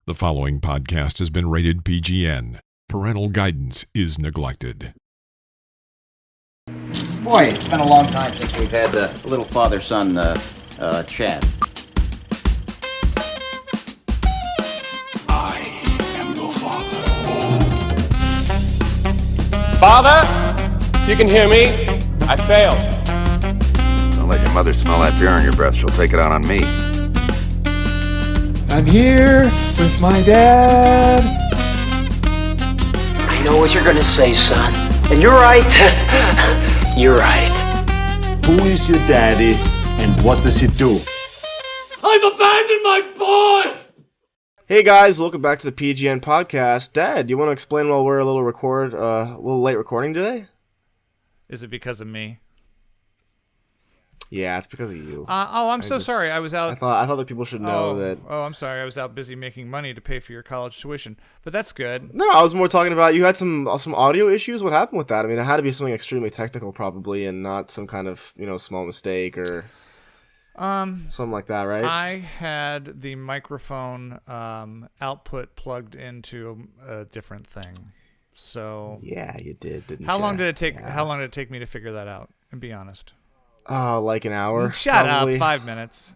The following podcast has been rated PGN. Parental guidance is neglected. Boy, it's been a long time since we've had a little father-son chat. I am your father. Father, if you can hear me, I failed. Don't let your mother smell that beer on your breath. She'll take it out on me. I'm here with my dad. I know what you're gonna say, son. And you're right. You're right. Who is your daddy and what does he do? I've abandoned my boy! Hey guys, welcome back to the PGN podcast. Dad, do you want to explain while we're a little late recording today? Is it because of me? Yeah, it's because of you. I'm so sorry. I was out. I thought that people should know that. Oh, I'm sorry. I was out busy making money to pay for your college tuition, but that's good. No, I was more talking about you had some audio issues. What happened with that? I mean, it had to be something extremely technical, probably, and not some kind of small mistake or something like that, right? I had the microphone output plugged into a different thing, so yeah, you did, didn't you? How long did it take? How long did it take me to figure that out? And be honest. Like an hour. Shut probably. up! 5 minutes.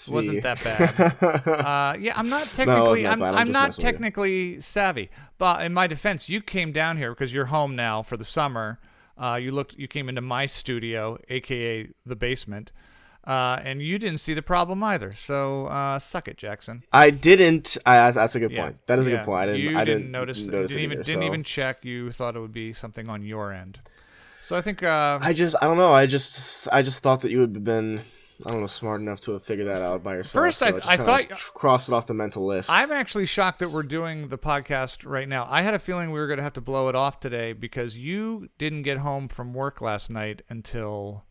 Wasn't that bad. Yeah, I'm not technically. No, I'm not technically savvy. But in my defense, you came down here because you're home now for the summer. You came into my studio, aka the basement, and you didn't see the problem either. So suck it, Jackson. I didn't. That's a good point. That is a good point. I didn't notice. Didn't even check. You thought it would be something on your end. So I think I don't know. I just thought that you would have been smart enough to have figured that out by yourself. First, so I thought crossed it off the mental list. I'm actually shocked that we're doing the podcast right now. I had a feeling we were going to have to blow it off today because you didn't get home from work last night until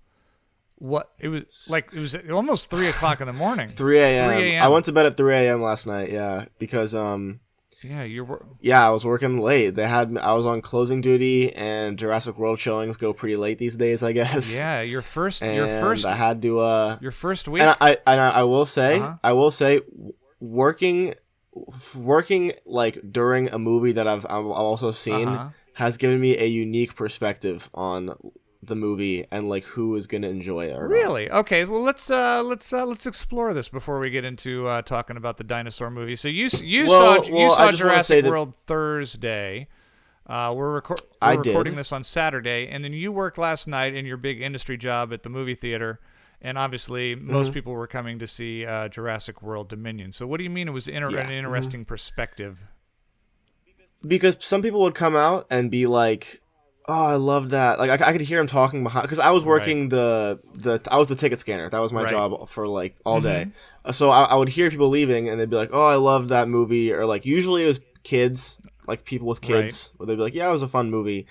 it was almost 3 o'clock in the morning. 3 a.m. I went to bed at 3 a.m. last night. Yeah, because I was working late. I was on closing duty, and Jurassic World showings go pretty late these days, I guess. Yeah, your first I had to your first week. And I will say, working like during a movie that I've also seen has given me a unique perspective on the movie and like who is going to enjoy it. Really? Okay. Well, let's explore this before we get into talking about the dinosaur movie. So you saw Jurassic World Thursday. We're recording this on Saturday, and then you worked last night in your big industry job at the movie theater, and obviously most people were coming to see Jurassic World Dominion. So what do you mean it was an interesting perspective? Because some people would come out and be like, "Oh, I love that!" Like I could hear him talking behind, because I was working I was the ticket scanner. That was my job for like all day. So I would hear people leaving, and they'd be like, "Oh, I love that movie," or like usually it was kids, like people with kids, where they'd be like, "Yeah, it was a fun movie,"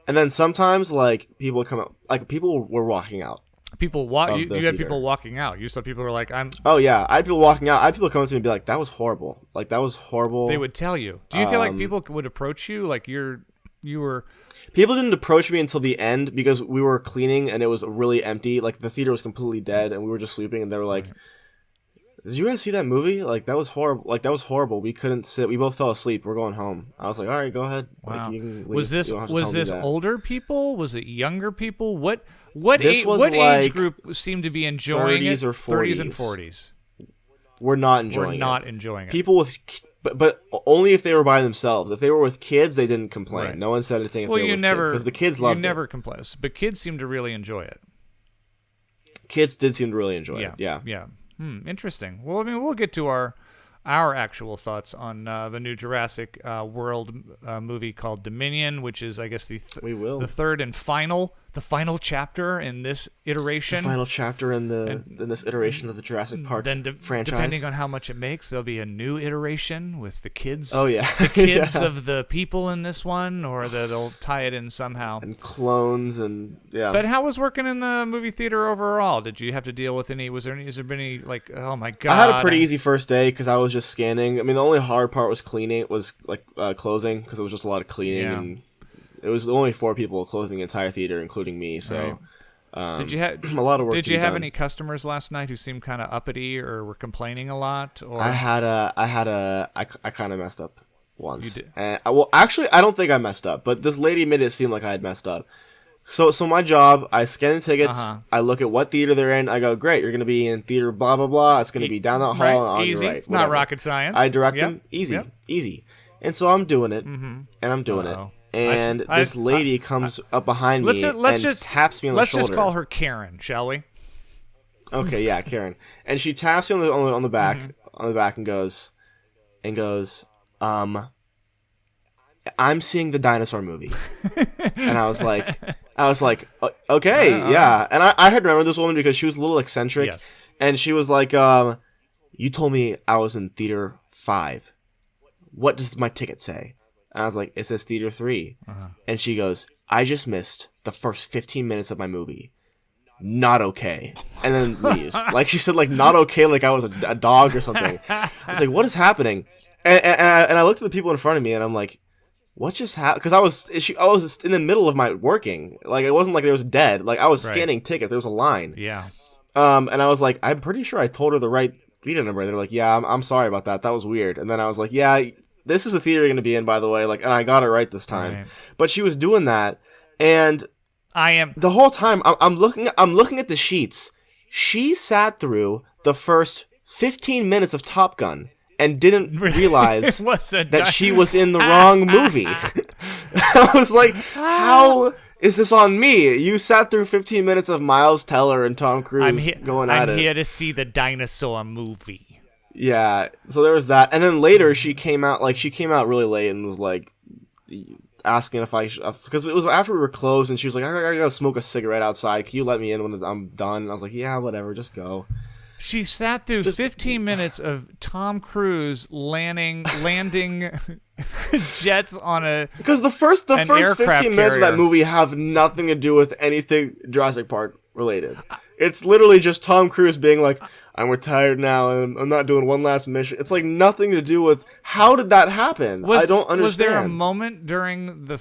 and then sometimes like people would come out, like people were walking out. You had people walking out. You saw people were like, "I'm." Oh yeah, I had people walking out. I had people come up to me and be like, "That was horrible." Like that was horrible. They would tell you. Do you feel like people would approach you like you were? People didn't approach me until the end because we were cleaning and it was really empty. Like the theater was completely dead and we were just sleeping. And they were like, "Did you guys see that movie? Like that was horrible. Like that was horrible. We couldn't sit. We both fell asleep. We're going home." I was like, "All right, go ahead." Wow. Like, you can leave. Was this older people? Was it younger people? What age group seemed to be enjoying 30s it? or 40s. 30s and 40s. We're not enjoying it. We're not enjoying it. People with. But only if they were by themselves. If they were with kids, they didn't complain. Right. No one said anything. Well, kids, because the kids loved it. You never complain, but kids seem to really enjoy it. Kids did seem to really enjoy it. Yeah. Interesting. Well, I mean, we'll get to our actual thoughts on the new Jurassic World movie called Dominion, which is, I guess, the third and final chapter in this iteration. The final chapter in this iteration of the Jurassic Park franchise. Depending on how much it makes, there'll be a new iteration with the kids. Oh yeah, the kids of the people in this one, or they'll tie it in somehow. And clones and yeah. But how was working in the movie theater overall? Did you have to deal with any? Has there been any like? Oh my god! I had a pretty easy first day because I was just scanning. I mean, the only hard part was cleaning. It was like closing because it was just a lot of cleaning and. It was only 4 people closing the entire theater, including me. So, Did you have a lot of work? Did you have done. Any customers last night who seemed kind of uppity or were complaining a lot? Or I kind of messed up once. You did. And actually, I don't think I messed up, but this lady made it seem like I had messed up. So my job, I scan the tickets, I look at what theater they're in, I go, great, you're going to be in theater blah, blah, blah, it's going to be down that hall on easy. your right. Not rocket science. I direct them, easy. And so I'm doing it, and I'm doing it. And this lady comes up behind me and just taps me on the shoulder. Let's just call her Karen, shall we? Okay, yeah, Karen. And she taps me on the back, and goes, I'm seeing the dinosaur movie. And I was like, okay, yeah. And I had remembered this woman because she was a little eccentric. Yes. And she was like, you told me I was in theater 5. What does my ticket say? And I was like, it says theater 3. And she goes, I just missed the first 15 minutes of my movie. Not okay. And then leaves. Like she said, like not okay, like I was a dog or something. I was like, what is happening? And I looked at the people in front of me and I'm like, what just happened? Because I was in the middle of my working. Like, it wasn't like it was dead. Like, I was scanning tickets. There was a line. Yeah. And I was like, I'm pretty sure I told her the right theater number. They're like, yeah, I'm sorry about that. That was weird. And then I was like, yeah, this is the theater you're going to be in, by the way. Like, and I got it right this time. Right. But she was doing that. And the whole time, I'm looking at the sheets. She sat through the first 15 minutes of Top Gun and didn't realize that she was in the wrong movie. I was like, how is this on me? You sat through 15 minutes of Miles Teller and Tom Cruise going at it. I'm here to see the dinosaur movie. Yeah, so there was that. And then later she came out really late and was like asking if I because it was after we were closed and she was like, I gotta go smoke a cigarette outside. Can you let me in when I'm done? And I was like, yeah, whatever, just go. She sat through 15 minutes of Tom Cruise landing jets on a because the first 15 minutes of that movie have nothing to do with anything Jurassic Park related. It's literally just Tom Cruise being like, I'm retired now and I'm not doing one last mission. It's like nothing to do with how did that happen? I don't understand. Was there a moment during the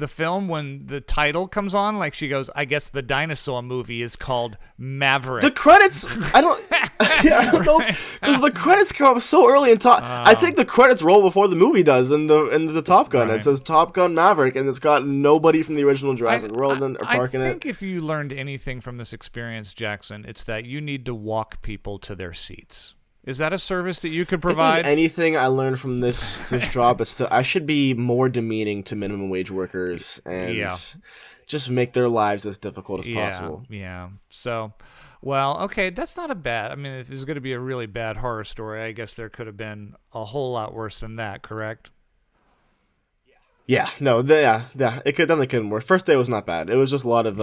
film when the title comes on, like she goes, I guess the dinosaur movie is called Maverick? The credits, I don't know, because the credits come up so early in Top. I think the credits roll before the movie does in the Top Gun. Right. It says Top Gun Maverick, and it's got nobody from the original Jurassic World or Park in it. I think if you learned anything from this experience, Jackson, it's that you need to walk people to their seats. Is that a service that you could provide? If there's anything I learned from this job, it's that I should be more demeaning to minimum wage workers and just make their lives as difficult as possible. Yeah. So, well, okay, that's not a bad. I mean, if there's going to be a really bad horror story, I guess there could have been a whole lot worse than that, correct? Yeah. No. Yeah. It definitely couldn't work. First day was not bad. It was just a lot of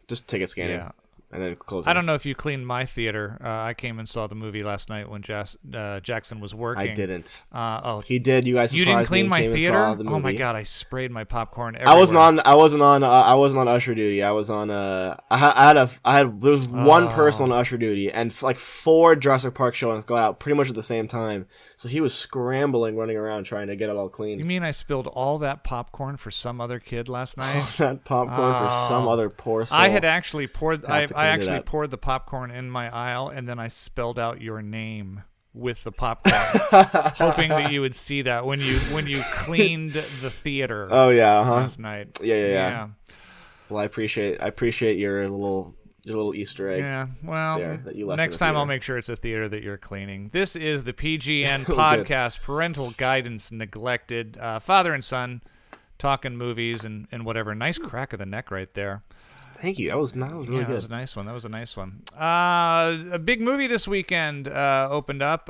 just ticket scanning. Yeah. And then closing. I don't know if you cleaned my theater. I came and saw the movie last night when Jackson was working. I didn't. He did. You guid didn't clean me my theater? Oh my god! I sprayed my popcorn everywhere. I wasn't on usher duty. I was on there was one person on usher duty, and like 4 Jurassic Park showings got out pretty much at the same time. So he was scrambling, running around trying to get it all clean. You mean I spilled all that popcorn for some other kid last night? All that popcorn for some other poor soul. I had actually poured. I actually poured the popcorn in my aisle, and then I spelled out your name with the popcorn, hoping that you would see that when you cleaned the theater. Oh yeah, last night. Yeah. Well, I appreciate your little Easter egg. Yeah. Well, that you left next time I'll make sure it's a theater that you're cleaning. This is the PGN podcast, Parental Guidance Neglected. Father and son talking movies and whatever. Nice crack of the neck right there. Thank you. That was really good. That was a nice one. A big movie this weekend opened up.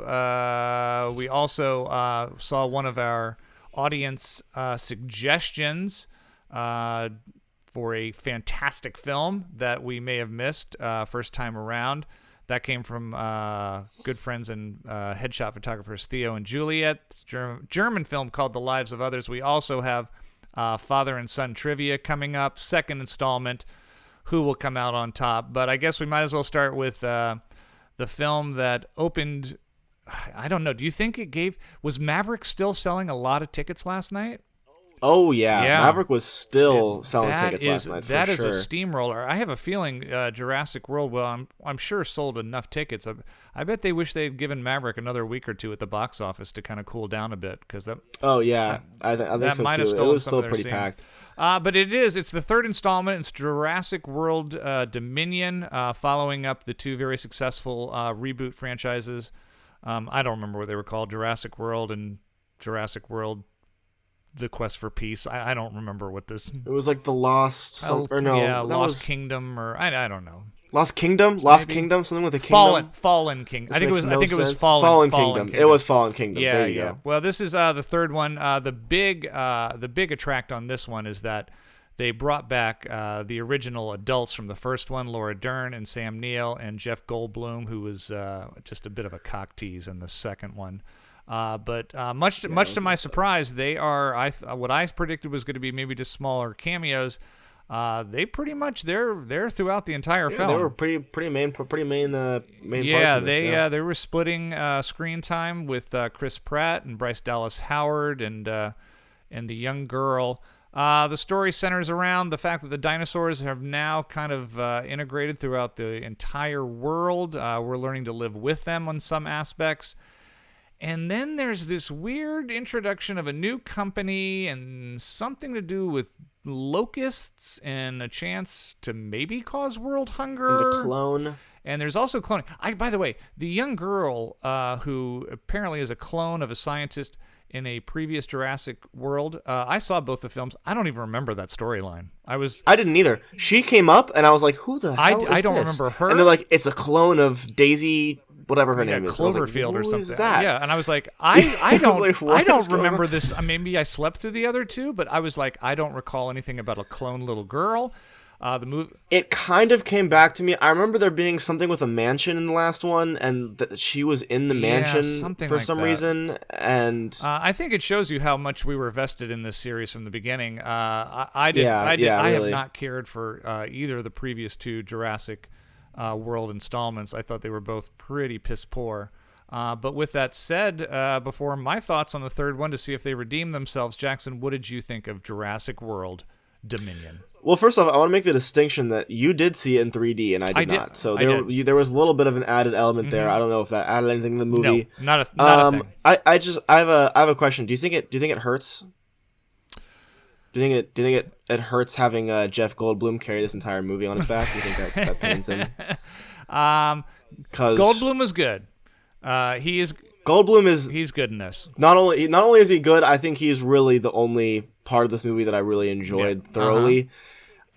We also saw one of our audience suggestions for a fantastic film that we may have missed first time around. That came from good friends and headshot photographers Theo and Juliet. It's a German film called The Lives of Others. We also have father and son trivia coming up, second installment. Who will come out on top? But I guess we might as well start with the film that opened. I don't know. Do you think was Maverick still selling a lot of tickets last night? Oh yeah. Maverick was still selling tickets last night. That is a steamroller. I have a feeling Jurassic World. Well, I'm sure sold enough tickets. I bet they wish they'd given Maverick another week or two at the box office to kind of cool down a bit because that. Oh yeah, I think so too. It was still pretty packed. But it's the third installment. It's Jurassic World Dominion, following up the two very successful reboot franchises. I don't remember what they were called, Jurassic World and Jurassic World The Quest for Peace. I don't remember what this... It was like the Lost... Lost Kingdom, or I don't know. Lost Kingdom? Lost Kingdom? Something with a kingdom? Fallen Kingdom. I think it was Fallen Kingdom. It was Fallen Kingdom. Yeah, there you go. Well, this is the third one. The big attract on this one is that they brought back the original adults from the first one, Laura Dern and Sam Neill and Jeff Goldblum, who was just a bit of a cock tease in the second one. But much to my surprise, they are what I predicted was going to be maybe just smaller cameos. They pretty much they're throughout the entire film. They were pretty main parts of this, they were splitting screen time with Chris Pratt and Bryce Dallas Howard and the young girl. The story centers around the fact that the dinosaurs have now kind of integrated throughout the entire world. We're learning to live with them on some aspects. And then there's this weird introduction of a new company and something to do with locusts and a chance to maybe cause world hunger. And to clone. And there's also cloning. By the way, the young girl who apparently is a clone of a scientist in a previous Jurassic World. I saw both the films. I don't even remember that storyline. I didn't either. She came up and I was like, who the hell is I don't this? remember her. And they're like, it's a clone of Daisy... whatever her name is. Cloverfield or something. Is that? Yeah, and I was like, I don't remember this. Maybe I slept through the other two, but I was like, I don't recall anything about a clone little girl. The movie. It kind of came back to me. I remember there being something with a mansion in the last one, and that she was in the mansion for some reason. And I think it shows you how much we were vested in this series from the beginning. I have not cared for either of the previous two Jurassic World installments. I thought they were both pretty piss poor. But with that said, before my thoughts on the third one to see if they redeem themselves, Jackson, what did you think of Jurassic World Dominion? Well, first off, I want to make the distinction that you did see it in 3D and I did not. So there was a little bit of an added element there. I don't know if that added anything to the movie. No, not a thing. I have a question. Do you think it hurts? Do you think it hurts having Jeff Goldblum carry this entire movie on his back? Do you think that pains him? Goldblum was good. He's good in this. Not only is he good, I think he's really the only part of this movie that I really enjoyed thoroughly.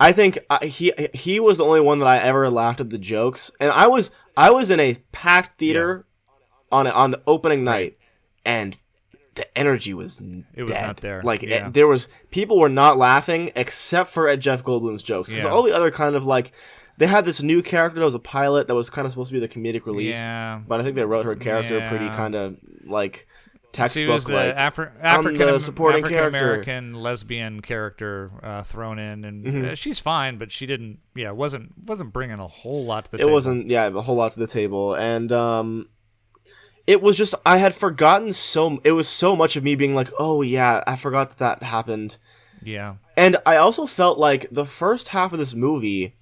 I think he was the only one that I ever laughed at the jokes, and I was in a packed theater on the opening night, and the energy was dead. It was not there. There was people were not laughing except for at Jeff Goldblum's jokes, because all the other kind of they had this new character that was a pilot that was kind of supposed to be the comedic relief. Yeah. But I think they wrote her character pretty kind of textbook. She was the African-American lesbian character thrown in, and she's fine, but she wasn't bringing a whole lot to the table. It wasn't, a whole lot to the table, and it was just, I had forgotten it was so much of me being like, oh yeah, I forgot that happened. Yeah. And I also felt like the first half of this movie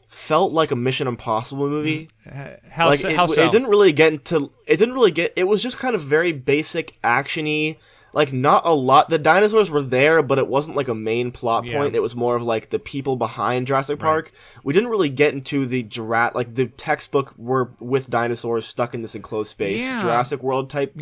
felt like a Mission Impossible movie. How so? It didn't really get. It was just kind of very basic actiony. Not a lot. The dinosaurs were there, but it wasn't like a main plot point. It was more of the people behind Jurassic Park. We didn't really get into the the textbook were with dinosaurs stuck in this enclosed space, Jurassic World type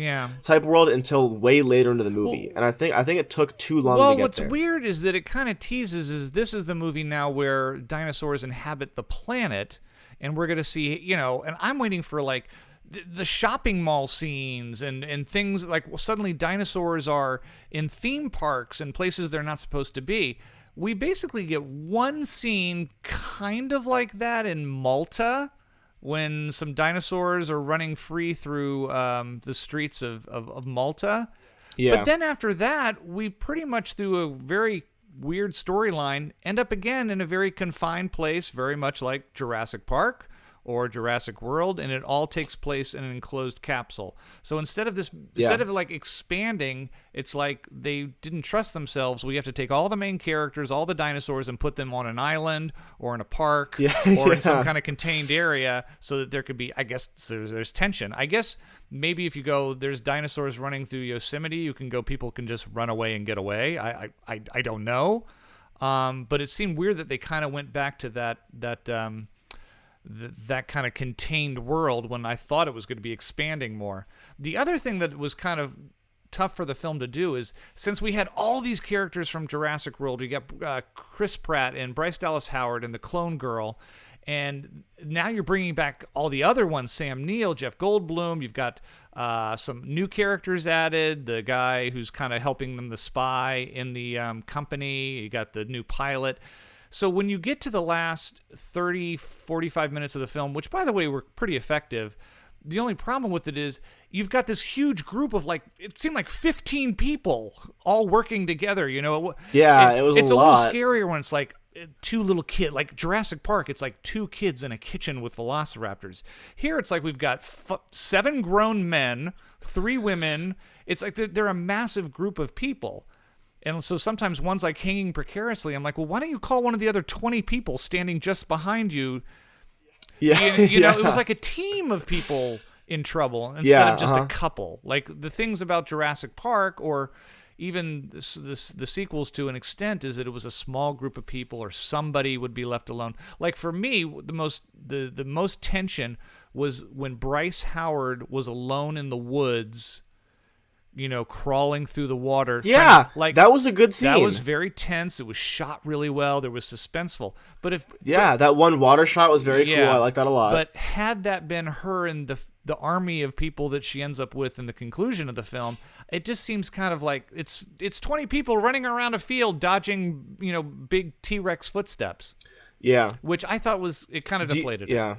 world until way later into the movie. And I think it took too long to get there. What's weird is that it kind of teases this is the movie now where dinosaurs inhabit the planet, and we're going to see, and I'm waiting for the shopping mall scenes and things suddenly dinosaurs are in theme parks and places they're not supposed to be. We basically get one scene kind of like that in Malta when some dinosaurs are running free through the streets of Malta. Yeah. But then after that, we pretty much, through a very weird storyline, end up again in a very confined place, very much like Jurassic Park, or Jurassic World, and it all takes place in an enclosed capsule. So instead of like expanding, it's like they didn't trust themselves. We have to take all the main characters, all the dinosaurs, and put them on an island or in a park or in some kind of contained area so that there could be, I guess, there's tension. I guess maybe if you go, there's dinosaurs running through Yosemite, people can just run away and get away. I don't know. But it seemed weird that they kind of went back to that kind of contained world when I thought it was going to be expanding more. The other thing that was kind of tough for the film to do is, since we had all these characters from Jurassic World, you got Chris Pratt and Bryce Dallas Howard and the clone girl, and now you're bringing back all the other ones, Sam Neill, Jeff Goldblum. You've got some new characters added, the guy who's kind of helping them, the spy in the company. You got the new pilot. So when you get to the last 30, 45 minutes of the film, which, by the way, were pretty effective, the only problem with it is you've got this huge group of, like, it seemed like 15 people all working together, you know? Yeah, it was it's a lot. It's a little scarier when it's like two little kids. Like Jurassic Park, it's like two kids in a kitchen with velociraptors. Here it's like we've got 7 grown men, 3 women. It's like they're a massive group of people. And so sometimes one's like hanging precariously. I'm like, well, why don't you call one of the other 20 people standing just behind you? Yeah, you know, it was like a team of people in trouble instead of just a couple. Like the things about Jurassic Park, or even the sequels to an extent, is that it was a small group of people, or somebody would be left alone. Like for me, the most tension was when Bryce Howard was alone in the woods, you know, crawling through the water. Yeah, like that was a good scene. That was very tense. It was shot really well. There was suspenseful. But that one water shot was very cool. I like that a lot. But had that been her and the army of people that she ends up with in the conclusion of the film, it just seems kind of like it's 20 people running around a field dodging, you know, big T-Rex footsteps. Yeah, which I thought it kind of deflated. Yeah.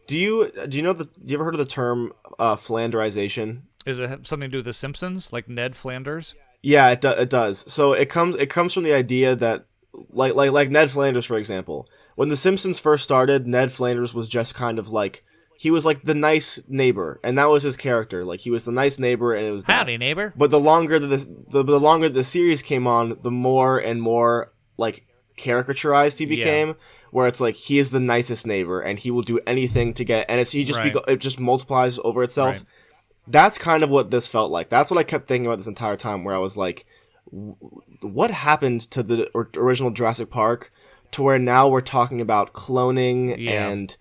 Do you ever heard of the term Flanderization? Is it something to do with The Simpsons, like Ned Flanders? Yeah, it does. So it comes from the idea that like Ned Flanders, for example. When The Simpsons first started, Ned Flanders was just kind of like, he was like the nice neighbor, and that was his character. Like, he was the nice neighbor, and it was howdy neighbor. But the longer the series came on, the more and more like caricaturized he became, where it's like he is the nicest neighbor, and he will do anything to get, and it just multiplies over itself. Right. That's kind of what this felt like. That's what I kept thinking about this entire time, where I was like, what happened to the original Jurassic Park to where now we're talking about cloning and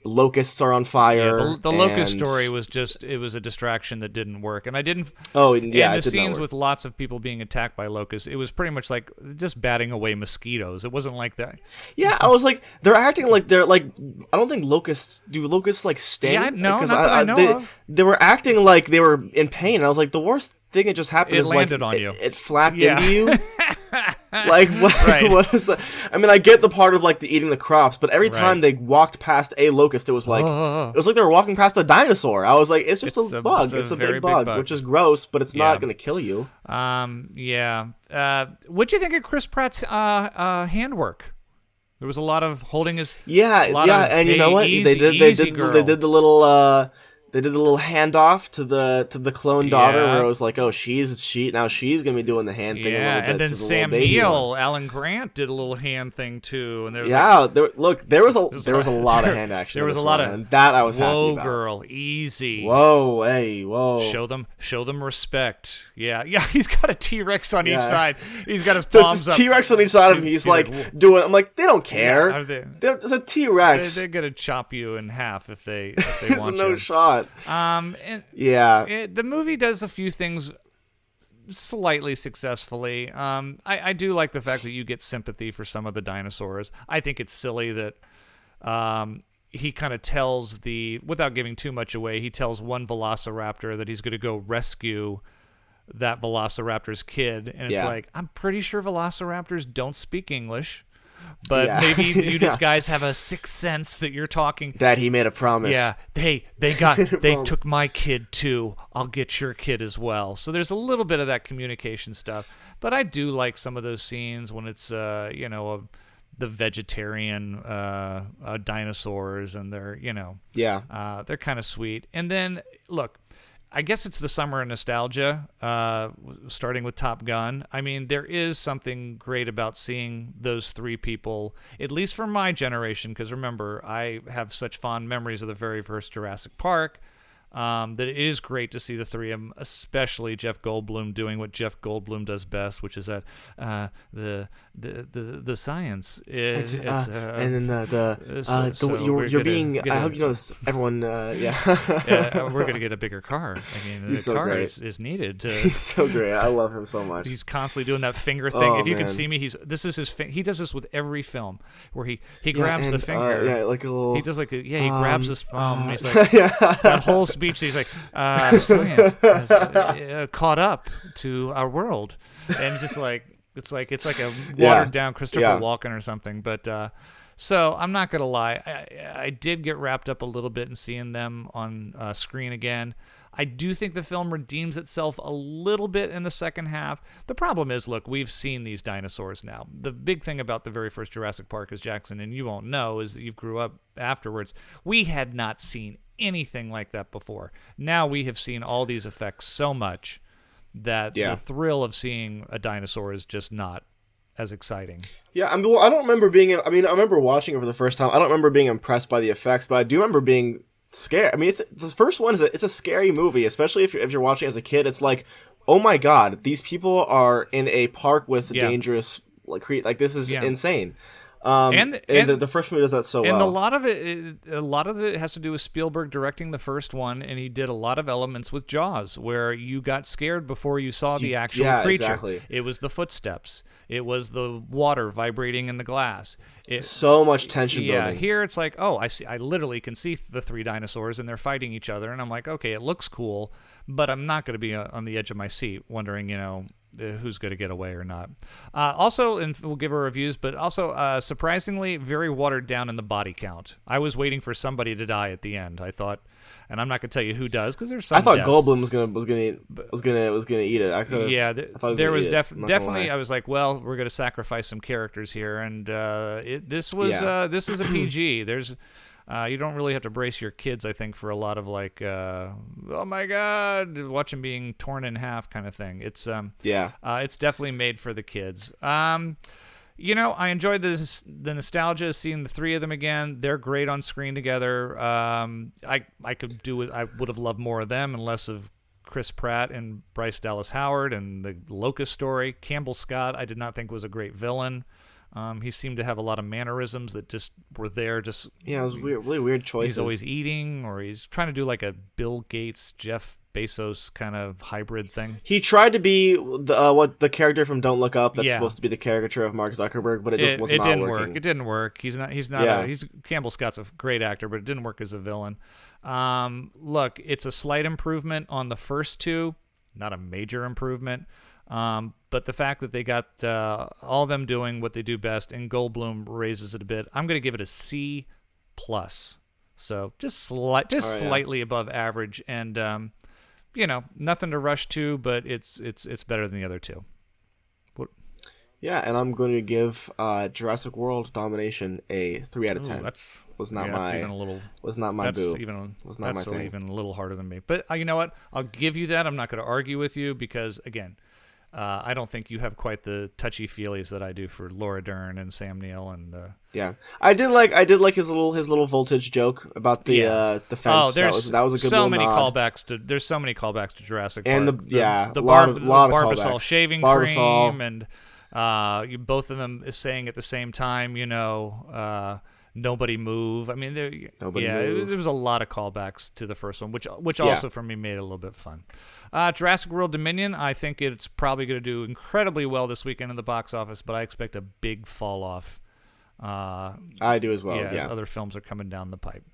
locusts are on fire. Yeah, the locust story was it was a distraction that didn't work. And I didn't... Oh, yeah, and the scenes with lots of people being attacked by locusts, it was pretty much like just batting away mosquitoes. It wasn't like that. Yeah, I was like, they're acting like they're like... I don't think locusts like sting? Yeah, no, not that I know of. They were acting like they were in pain. And I was like, the worst thing that just happened is landed like, on you. It flapped into you. Like, what, what is that? I mean, I get the part of like the eating the crops, but every time they walked past a locust, it was like they were walking past a dinosaur. I was like, it's just a bug. It's a big bug, which is gross, but it's not going to kill you. What'd you think of Chris Pratt's handwork? There was a lot of holding his and you know what, they did the little. They did the little handoff to the clone daughter, where it was like, oh, she's gonna be doing the hand thing a little bit. And then Sam Neill, Alan Grant did a little hand thing too. And there was there was a lot of hand action. There was a lot of, and that I was happy about. Whoa, girl, easy. Whoa, hey, whoa. Show them respect. Yeah. He's got a T-Rex on each side. He's got his palms up. T-Rex on each side of him. He's like doing. I'm like, they don't care. Yeah, it's a T-Rex. They're gonna chop you in half if they want no you. shot. The movie does a few things slightly successfully. I do like the fact that you get sympathy for some of the dinosaurs. I think it's silly that he kind of tells without giving too much away, he tells one velociraptor that he's going to go rescue that velociraptor's kid, and it's like, I'm pretty sure velociraptors don't speak English. But maybe you guys have a sixth sense that you're talking. Dad, he made a promise. Yeah, they took my kid too. I'll get your kid as well. So there's a little bit of that communication stuff. But I do like some of those scenes when it's the vegetarian dinosaurs, and they're they're kind of sweet. And then look, I guess it's the summer of nostalgia, starting with Top Gun. I mean, there is something great about seeing those three people, at least for my generation, because remember, I have such fond memories of the very first Jurassic Park, that it is great to see the three of them, especially Jeff Goldblum doing what Jeff Goldblum does best, which is that the science. And then you're being. I hope you know this. Everyone, we're gonna get a bigger car. I mean, the car is needed. He's so great. I love him so much. He's constantly doing that finger thing. If you can see me, this is his. He does this with every film where he grabs the finger. Like a little. He does like he grabs his thumb. He's like that whole speech. He's like science has caught up to our world, and just like it's like a watered down Christopher Walken or something. But so I'm not gonna lie, I did get wrapped up a little bit in seeing them on screen again. I do think the film redeems itself a little bit in the second half. The problem is, look, we've seen these dinosaurs now. The big thing about the very first Jurassic Park, as Jackson and you won't know, is that you grew up afterwards. We had not seen anything like that before. Now we have seen all these effects so much that the thrill of seeing a dinosaur is just not as exciting. Yeah, I mean, well, I don't remember being. I mean, I remember watching it for the first time. I don't remember being impressed by the effects, but I do remember being scared. I mean, the first one it's a scary movie, especially if you're watching as a kid. It's like, oh my god, these people are in a park with dangerous like this is insane. And the first movie does that so well. And a lot of it has to do with Spielberg directing the first one, and he did a lot of elements with Jaws, where you got scared before you saw the actual creature. Exactly. It was the footsteps. It was the water vibrating in the glass. So much tension building. Here it's like, oh, I see. I literally can see the three dinosaurs, and they're fighting each other, and I'm like, okay, it looks cool, but I'm not going to be on the edge of my seat wondering, who's going to get away or not. Also, and we'll give our reviews, but also surprisingly very watered down in the body count. I was waiting for somebody to die at the end. I thought, and I'm not going to tell you who does because there's some. I thought deaths. Goldblum was gonna eat it. I could. Yeah, there was definitely. I was like, well, we're going to sacrifice some characters here, and this is a PG. There's. You don't really have to brace your kids, I think, for a lot of like, oh my god, watch them being torn in half kind of thing. It's it's definitely made for the kids. I enjoyed the nostalgia of seeing the three of them again. They're great on screen together. I would have loved more of them and less of Chris Pratt and Bryce Dallas Howard and the Locust story. Campbell Scott, I did not think was a great villain. He seemed to have a lot of mannerisms that just were there. It was weird, really weird choices. He's always eating, or he's trying to do like a Bill Gates, Jeff Bezos kind of hybrid thing. He tried to be the character from Don't Look Up. That's supposed to be the caricature of Mark Zuckerberg, but it just was not working. working. It didn't work. He's not. Campbell Scott's a great actor, but it didn't work as a villain. Look, it's a slight improvement on the first two, not a major improvement. But the fact that they got all of them doing what they do best, and Goldblum raises it a bit, I'm going to give it a C+. So just slightly above average, and nothing to rush to, but it's better than the other two. Yeah, and I'm going to give Jurassic World Domination a 3 out of 10. Was not my boo. Was not my thing. Even a little harder than me. But you know what? I'll give you that. I'm not going to argue with you because, again, I don't think you have quite the touchy-feelies that I do for Laura Dern and Sam Neill and. Yeah, I did like his little voltage joke about the fence. Oh, that was a good so many nod. callbacks to. There's so many callbacks to Jurassic and Park. The Barbasol shaving cream and both of them is saying at the same time, nobody move. I mean, there was a lot of callbacks to the first one, which also for me made it a little bit fun. Jurassic World Dominion, I think it's probably going to do incredibly well this weekend in the box office, but I expect a big fall off. I do as well. As other films are coming down the pipe.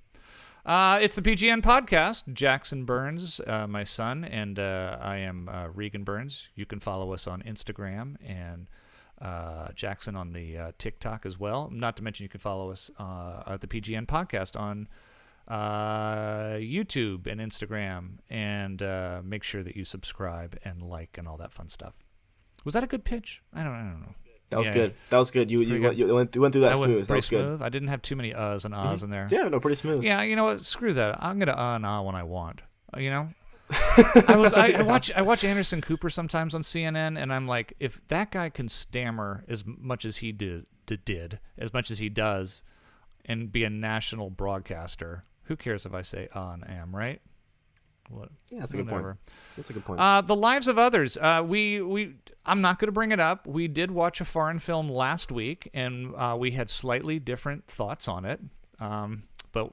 It's the PGN podcast. Jackson Burns, my son, and I am Regan Burns. You can follow us on Instagram and Jackson on the TikTok as well. Not to mention you can follow us at the PGN podcast on YouTube and Instagram, and make sure that you subscribe and like and all that fun stuff. Was that a good pitch? I don't know. That was good. That was good. You went through that smooth. That was smooth. good. I didn't have too many uhs and ahs in there. Yeah, no, pretty smooth. Yeah, you know what? Screw that. I'm gonna and ah when I want. I watch Anderson Cooper sometimes on CNN, and I'm like, if that guy can stammer as much as he did as much as he does, and be a national broadcaster, who cares if I say and am, right? What? Yeah, that's a good point. That's a good point. The Lives of Others. I'm not going to bring it up. We did watch a foreign film last week, and we had slightly different thoughts on it. But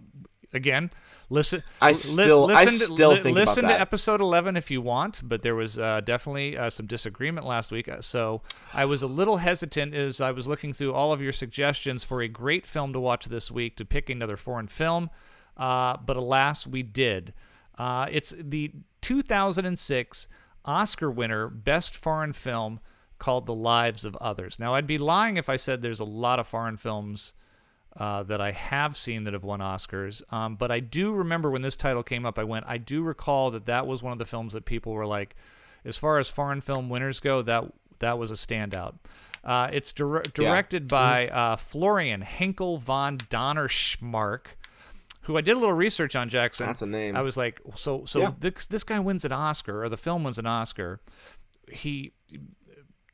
again, listen to episode 11 if you want. But there was definitely some disagreement last week, so I was a little hesitant as I was looking through all of your suggestions for a great film to watch this week to pick another foreign film. But alas, we did. It's the 2006 Oscar winner, Best Foreign Film, called The Lives of Others. Now, I'd be lying if I said there's a lot of foreign films that I have seen that have won Oscars. But I do remember when this title came up, I do recall that was one of the films that people were like, as far as foreign film winners go, that was a standout. It's directed by Florian Henkel von Donnerschmark, who I did a little research on, Jackson. That's a name. I was like, so this guy wins an Oscar, or the film wins an Oscar.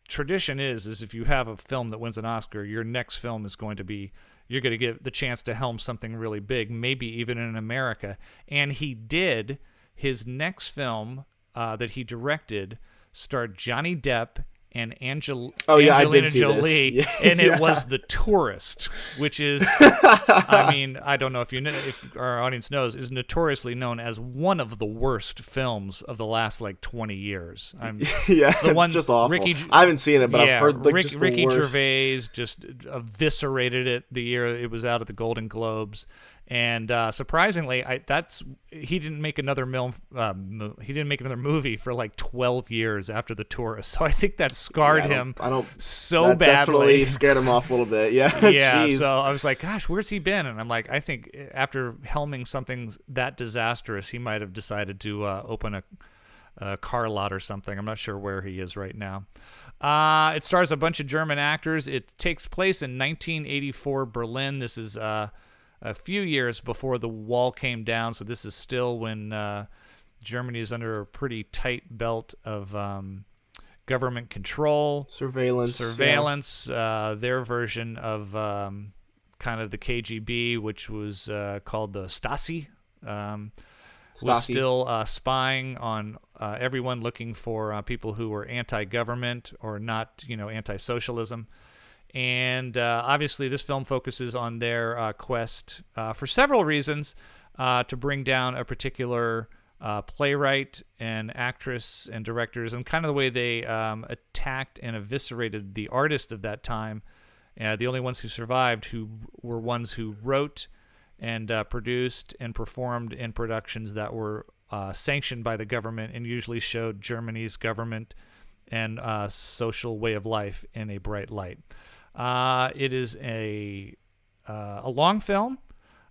Tradition is if you have a film that wins an Oscar, your next film is going to be, you're going to get the chance to helm something really big, maybe even in America. And he did. His next film that he directed starred Johnny Depp and Angelina Jolie, and it was The Tourist, which is, I don't know if our audience knows, is notoriously known as one of the worst films of the last 20 years. It's the one, just awful. I haven't seen it, but I've heard Ricky Gervais just eviscerated it the year it was out at the Golden Globes. And surprisingly, he didn't make another movie for 12 years after The Tourist. So I think that scarred him so badly. Definitely scared him off a little bit. Yeah. Yeah. Jeez. So I was like, gosh, where's he been? And I'm like, I think after helming something that disastrous, he might have decided to open a car lot or something. I'm not sure where he is right now. It stars a bunch of German actors. It takes place in 1984 Berlin. This is a few years before the wall came down, so this is still when Germany is under a pretty tight belt of government control, surveillance. Their version of kind of the KGB, which was called the Stasi, was still spying on everyone, looking for people who were anti-government or not, anti-socialism. And obviously this film focuses on their quest for several reasons to bring down a particular playwright and actress and directors, and kind of the way they attacked and eviscerated the artists of that time. The only ones who survived who were ones who wrote and produced and performed in productions that were sanctioned by the government and usually showed Germany's government and social way of life in a bright light. It is a long film.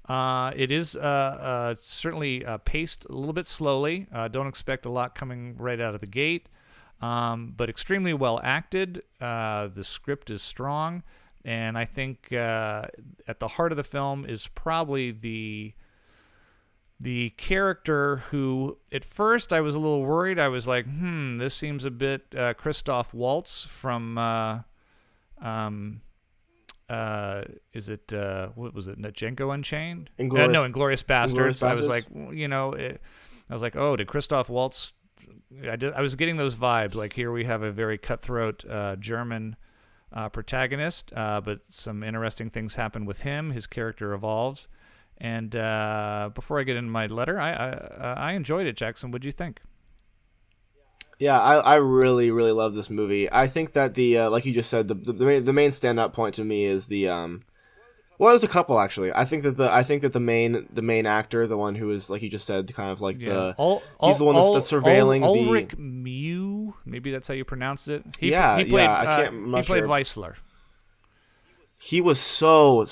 It is certainly paced a little bit slowly. Don't expect a lot coming right out of the gate, but extremely well acted. The script is strong, and I think at the heart of the film is probably the character who, at first, I was a little worried. I was like, this seems a bit Christoph Waltz from... is it what was it? Django Unchained? Inglourious Basterds. I was like, I was like, oh, did Christoph Waltz? I was getting those vibes. Like, here we have a very cutthroat German protagonist, but some interesting things happen with him. His character evolves, and before I get into my letter, I enjoyed it. Jackson, what'd you think? Yeah, I really, really love this movie. I think that the like you just said, the main standout point to me is the well, there's a couple actually. I think that the main actor, the one who is, like you just said, kind of like he's the one that's surveilling Ulrich Mew. Maybe that's how you pronounce it. He played Weissler. He was so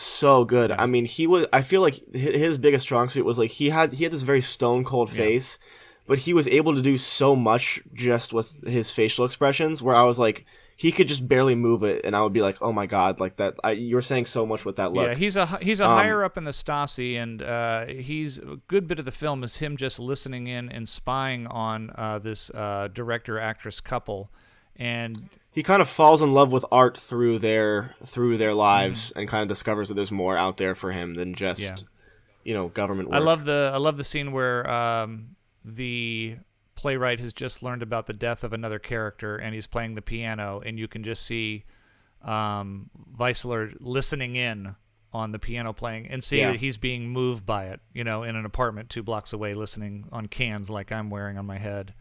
good. Yeah. I mean, I feel like his biggest strong suit was like he had this very stone cold face. But he was able to do so much just with his facial expressions, where I was like, he could just barely move it, and I would be like, oh my god, like that. You're saying so much with that look. Yeah, he's a higher up in the Stasi, and he's a good bit of the film is him just listening in and spying on this director actress couple, and he kind of falls in love with art through their lives, and kind of discovers that there's more out there for him than just government work. I love the scene where the playwright has just learned about the death of another character, and he's playing the piano, and you can just see Weissler listening in on the piano playing and see that he's being moved by it, in an apartment 2 blocks away, listening on cans like I'm wearing on my head.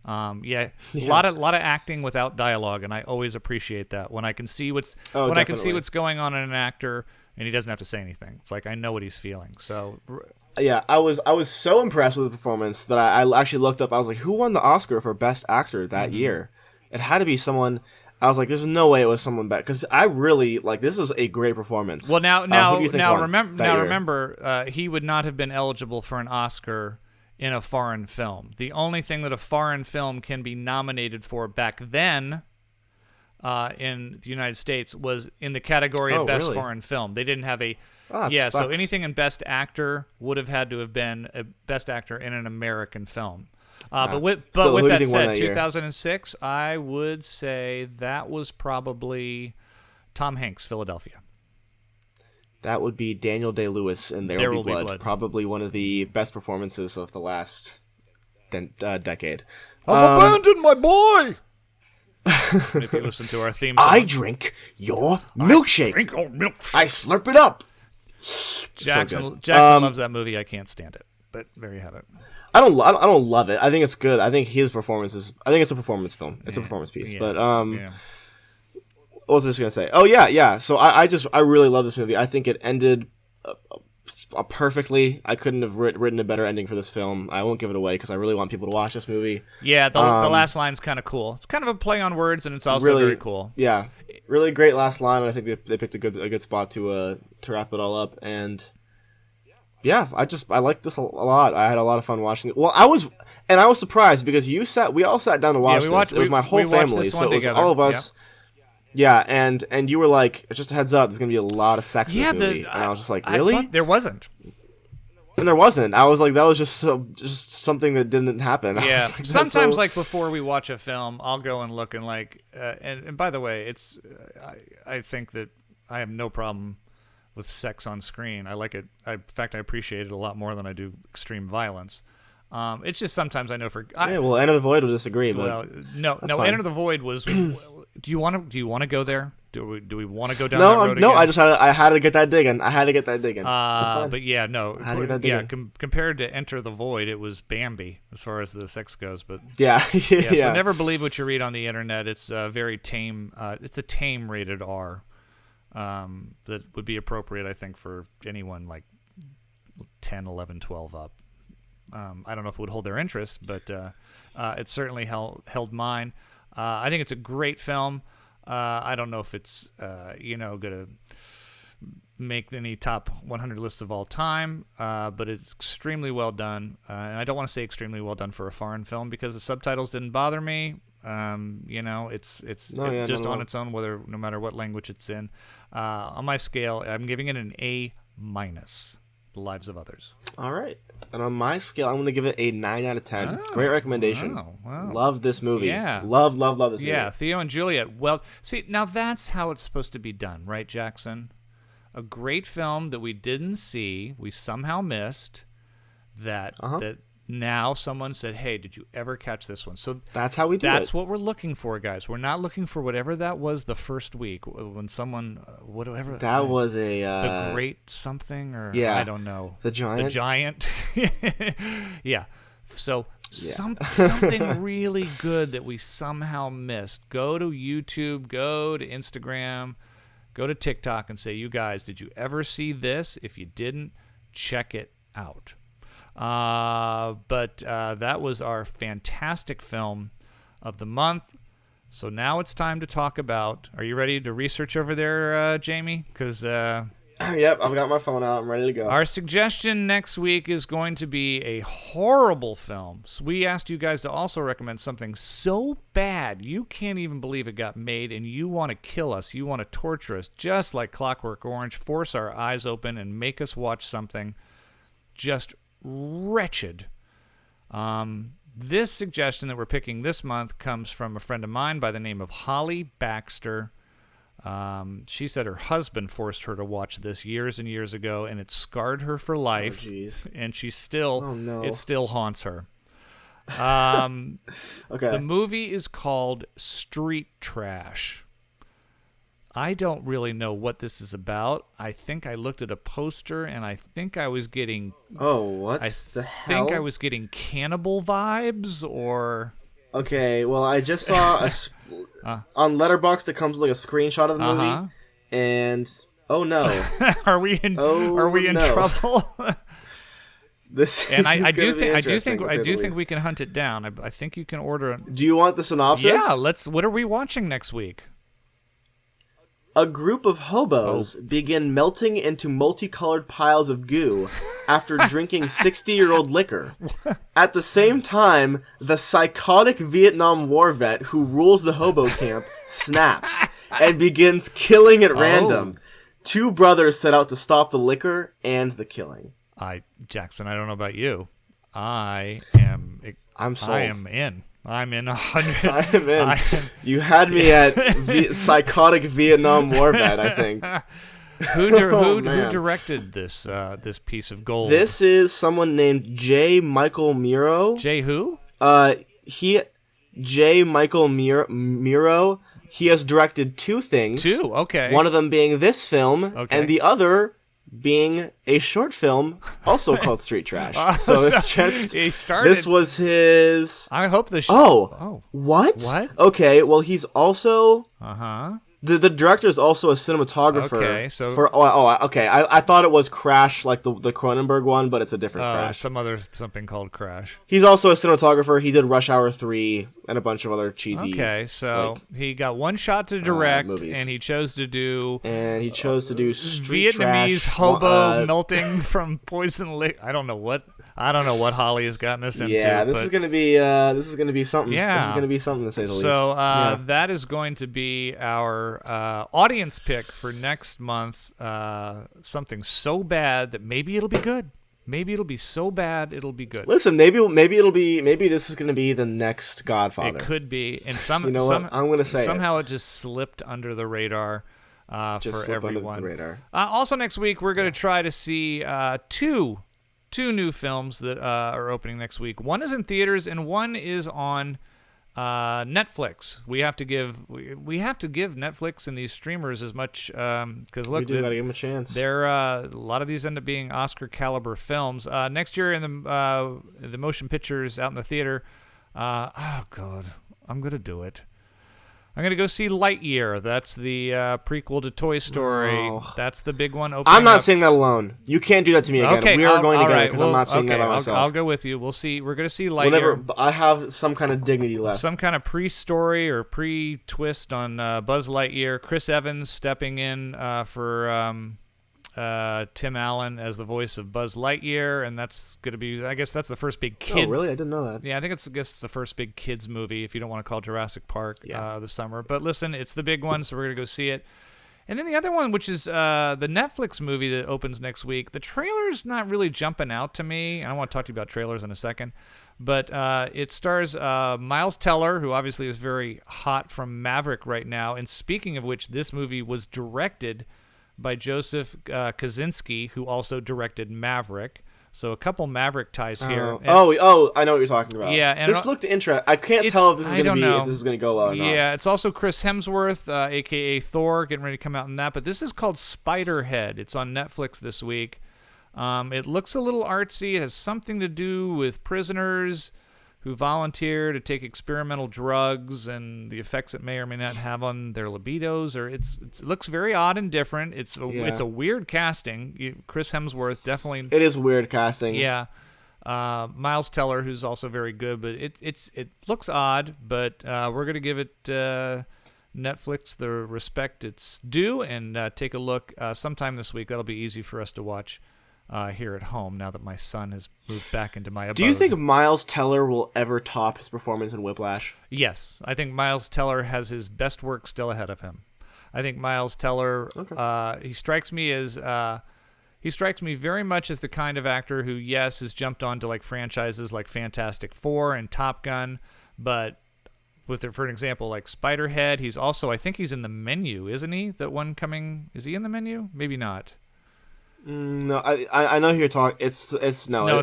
A lot of acting without dialogue, and I always appreciate that when I can see what's I can see what's going on in an actor, and he doesn't have to say anything. It's like I know what he's feeling. So. Yeah, I was so impressed with the performance that I actually looked up. I was like, who won the Oscar for Best Actor that year? It had to be someone. I was like, there's no way it was someone better, because I really this is a great performance. Well, remember, he would not have been eligible for an Oscar in a foreign film. The only thing that a foreign film can be nominated for back then in the United States was in the category of Best Foreign Film. They didn't have a... so anything in Best Actor would have had to have been a Best Actor in an American film. But with that said, 2006, I would say that was probably Tom Hanks, Philadelphia. That would be Daniel Day-Lewis in There Will Be Blood. Probably one of the best performances of the last decade. I've abandoned my boy! If you listen to our theme song. I drink your milkshake. I slurp it up. Jackson loves that movie. I can't stand it, but there you have it. I don't love it. I think it's good. I think his performance is. I think it's a performance film. It's a performance piece. But what was I just gonna say? Oh yeah. So I really love this movie. I think it ended perfectly. I couldn't have written a better ending for this film. I won't give it away because I really want people to watch this movie. Yeah, the last line's kind of cool. It's kind of a play on words, and it's also really, very cool. Yeah, really great last line. And I think they picked a good spot to wrap it all up. And yeah, I liked this a lot. I had a lot of fun watching it. Well, I was surprised because we all sat down to watch this. It was my whole family, so it was all of us. Yeah, and you were like, just a heads up, there's going to be a lot of sex in the movie. And I was just like, really? There wasn't. And there wasn't. I was like, that was just something that didn't happen. Yeah. Like, sometimes, like, before we watch a film, I'll go and look and, like, and by the way, it's, I think that I have no problem with sex on screen. I like it. In fact, I appreciate it a lot more than I do extreme violence. It's just sometimes I know Enter the Void will disagree, but well, no, fine. Enter the Void was. Do you want to go there? Do we want to go down that road again? No, I had to get that digging. But yeah, no, compared to Enter the Void, it was Bambi as far as the sex goes. But yeah. So never believe what you read on the internet. It's very tame. It's a tame rated R. That would be appropriate, I think, for anyone like 10, 11, 12 up. I don't know if it would hold their interest, but it certainly held mine. I think it's a great film. I don't know if it's going to make any top 100 lists of all time, but it's extremely well done. And I don't want to say extremely well done for a foreign film because the subtitles didn't bother me. It's on its own, no matter what language it's in. On my scale, I'm giving it an A-. The Lives of Others. All right. And on my scale, I'm going to give it a 9 out of 10. Great recommendation. Wow. Love this movie. Yeah. Love this movie. Yeah, Theo and Juliet. Well, see, now that's how it's supposed to be done, right, Jackson? A great film that we didn't see, we somehow missed, that now someone said, hey, did you ever catch this one? So that's how we do it. That's what we're looking for, guys. We're not looking for whatever that was the first week when someone, whatever. That was a... the Great something, or I don't know. The Giant? Yeah. So something really good that we somehow missed. Go to YouTube, go to Instagram, go to TikTok and say, you guys, did you ever see this? If you didn't, check it out. But that was our fantastic film of the month. So now it's time to talk about. Are you ready to research over there, Jamie? Because Yep, I've got my phone out. I'm ready to go. Our suggestion next week is going to be a horrible film. So we asked you guys to also recommend something so bad you can't even believe it got made, and you want to kill us. You want to torture us, just like Clockwork Orange, force our eyes open and make us watch something just wretched. This suggestion that we're picking this month comes from a friend of mine by the name of Holly Baxter. She said her husband forced her to watch this years and years ago, and it scarred her for life. Oh, jeez. And she still, it still haunts her. Okay. The movie is called Street Trash. I don't really know what this is about. I think I looked at a poster, and I think I was getting... Oh, what the hell? I think I was getting cannibal vibes, or... Okay, well, I just saw on Letterboxd it comes with like a screenshot of the movie, and oh no, are we in trouble? This and I do think we can hunt it down. I think you can order it. Do you want the synopsis? Yeah, what are we watching next week? A group of hobos begin melting into multicolored piles of goo after drinking 60-year-old liquor. At the same time, the psychotic Vietnam War vet who rules the hobo camp snaps and begins killing at random. Two brothers set out to stop the liquor and the killing. Jackson, I don't know about you. I'm sold. I am in. I'm in 100. I am in. You had me at psychotic Vietnam War vet, I think. Who directed this piece of gold? This is someone named J. Michael Muro. J. who? J. Michael Muro. He has directed two things. Two, okay. One of them being this film, and the other being a short film also called Street Trash. So it's just he started. This was his. I hope the what? What? Okay, well he's also Uh-huh. The director is also a cinematographer. Okay, so okay. I thought it was Crash, like the Cronenberg one, but it's a different Crash. Something called Crash. He's also a cinematographer. He did Rush Hour 3 and a bunch of other cheesy. Okay, so he got one shot to direct, and he chose to do. And he chose to do Street Vietnamese Trash, hobo melting from poison lake. I don't know what Holly has gotten us into. Yeah, this is gonna be something. Yeah, this is gonna be something to say the least. So that is going to be our audience pick for next month. Something so bad that maybe it'll be good. Maybe it'll be so bad it'll be good. Listen, maybe this is gonna be the next Godfather. It could be, and what? I'm gonna say somehow it just slipped under the radar. For everyone. Under the radar. Also next week we're going to try to see two new films that are opening next week. One is in theaters and one is on Netflix. We have to give Netflix and these streamers as much because look, we gotta give them a chance. They're a lot of these end up being Oscar caliber films. Next year in the motion pictures out in the theater. Oh God, I'm gonna do it. I'm going to go see Lightyear. That's the prequel to Toy Story. Oh. That's the big one. I'm not seeing that alone. You can't do that to me again. Okay, we are going together because I'm not seeing that by myself. I'll go with you. We'll see. We're going to see Lightyear. I have some kind of dignity left. Some kind of pre-story or pre-twist on Buzz Lightyear. Chris Evans stepping in for Tim Allen as the voice of Buzz Lightyear, and that's going to be, I guess that's the first big kid. Oh, really? I didn't know that. Yeah, I think it's the first big kids movie, if you don't want to call Jurassic Park this summer. But listen, it's the big one, so we're going to go see it. And then the other one, which is the Netflix movie that opens next week, the trailer's not really jumping out to me. I want to talk to you about trailers in a second. But it stars Miles Teller, who obviously is very hot from Maverick right now. And speaking of which, this movie was directed by Joseph Kosinski, who also directed Maverick. So a couple Maverick ties here. I know what you're talking about. Yeah, and this looked interesting. I can't tell if this is going to go well or not. Yeah, it's also Chris Hemsworth, aka Thor, getting ready to come out in that. But this is called Spiderhead. It's on Netflix this week. It looks a little artsy. It has something to do with prisoners who volunteer to take experimental drugs and the effects it may or may not have on their libidos. Or it looks very odd and different. It's a weird casting. Chris Hemsworth definitely. It is weird casting. Yeah. Miles Teller, who's also very good, but it looks odd. But we're gonna give it Netflix the respect it's due and take a look sometime this week. That'll be easy for us to watch here at home now that my son has moved back into my abode. Do you think Miles Teller will ever top his performance in Whiplash? Yes. I think Miles Teller has his best work still ahead of him. I think Miles Teller, he strikes me very much as the kind of actor who, yes, has jumped onto like franchises like Fantastic Four and Top Gun, but for an example, like Spiderhead, he's also, I think he's in The Menu, isn't he? That one coming, is he in The Menu? Maybe not. No, I know who you're talking. It's not him.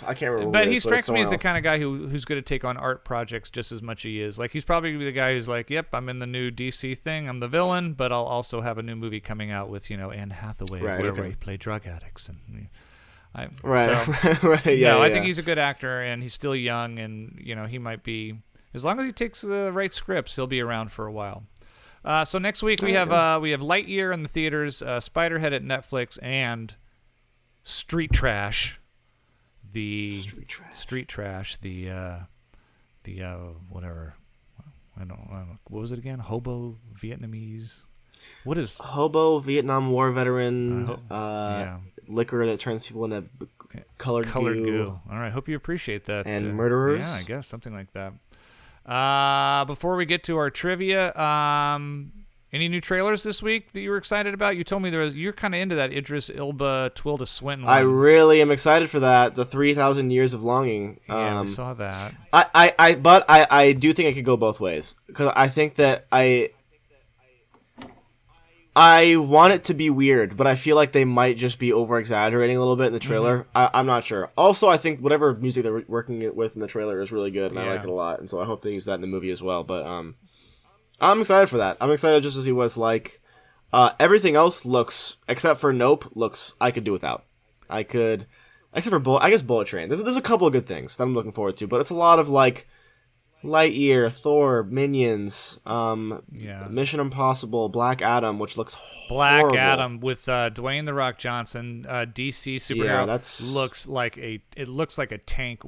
I can't remember. But he strikes me as the kind of guy who's going to take on art projects just as much as he is. Like he's probably the guy who's like, "Yep, I'm in the new DC thing. I'm the villain, but I'll also have a new movie coming out with Anne Hathaway, where we play drug addicts." And I think he's a good actor, and he's still young, and he might be, as long as he takes the right scripts, he'll be around for a while. So next week we have Lightyear in the theaters, Spiderhead at Netflix, and Street Trash. The whatever. I don't. What was it again? Hobo Vietnamese. What is Hobo Vietnam War veteran? Liquor that turns people into colored goo. All right. Hope you appreciate that. And murderers. Yeah, I guess something like that. Before we get to our trivia, any new trailers this week that you were excited about? You told me you're kind of into that Idris Elba, Tilda Swinton one. I really am excited for that. The 3,000 Years of Longing. Yeah, we saw that. I do think it could go both ways, because I think that I want it to be weird, but I feel like they might just be over-exaggerating a little bit in the trailer. Mm-hmm. I'm not sure. Also, I think whatever music they're working with in the trailer is really good, and I like it a lot, and so I hope they use that in the movie as well. But I'm excited for that. I'm excited just to see what it's like. Everything else looks, except for Nope, I could do without. Except for Bullet Train. There's a couple of good things that I'm looking forward to, but it's a lot of like Lightyear, Thor, Minions, Mission Impossible, Black Adam, which looks horrible. Black Adam with Dwayne "The Rock" Johnson, DC superhero. Yeah, looks like a tank.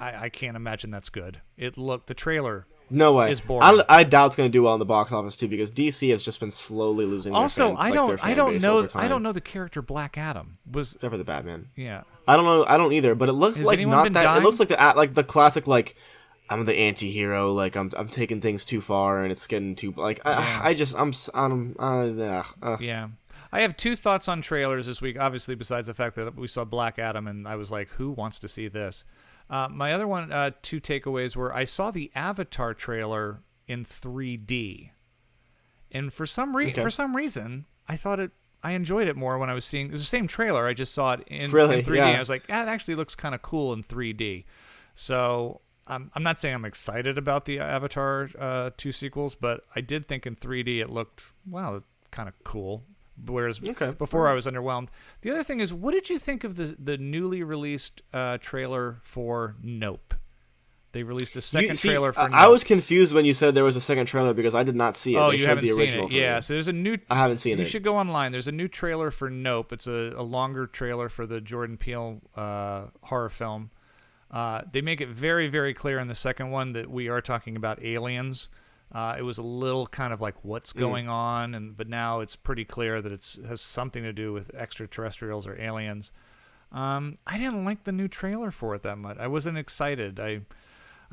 I can't imagine that's good. The trailer. No way. Is boring. I doubt it's going to do well in the box office too, because DC has just been slowly losing. Also, I don't know the character Black Adam was, except for the Batman. Yeah, I don't know. I don't either. But it looks like not that. Dying? It looks like the classic I'm the anti-hero. Like I'm taking things too far, and it's getting too Yeah. I have two thoughts on trailers this week. Obviously, besides the fact that we saw Black Adam, and I was like, who wants to see this? My other one, two takeaways were I saw the Avatar trailer in 3D, and for some reason I enjoyed it more when I was seeing it was the same trailer. I just saw it in 3D. Yeah. I was like, it actually looks kind of cool in 3D. So I'm not saying I'm excited about the Avatar 2 sequels, but I did think in 3D it looked kind of cool. Whereas before I was underwhelmed. The other thing is, what did you think of the newly released trailer for Nope? They released a second trailer for Nope. I was confused when you said there was a second trailer because I did not see it. Oh, you haven't seen it? Yeah, so there's a new... I haven't seen it. You should go online. There's a new trailer for Nope. It's a longer trailer for the Jordan Peele horror film. They make it very, very clear in the second one that we are talking about aliens. It was a little kind of like what's going on, but now it's pretty clear that it has something to do with extraterrestrials or aliens. I didn't like the new trailer for it that much. I wasn't excited. I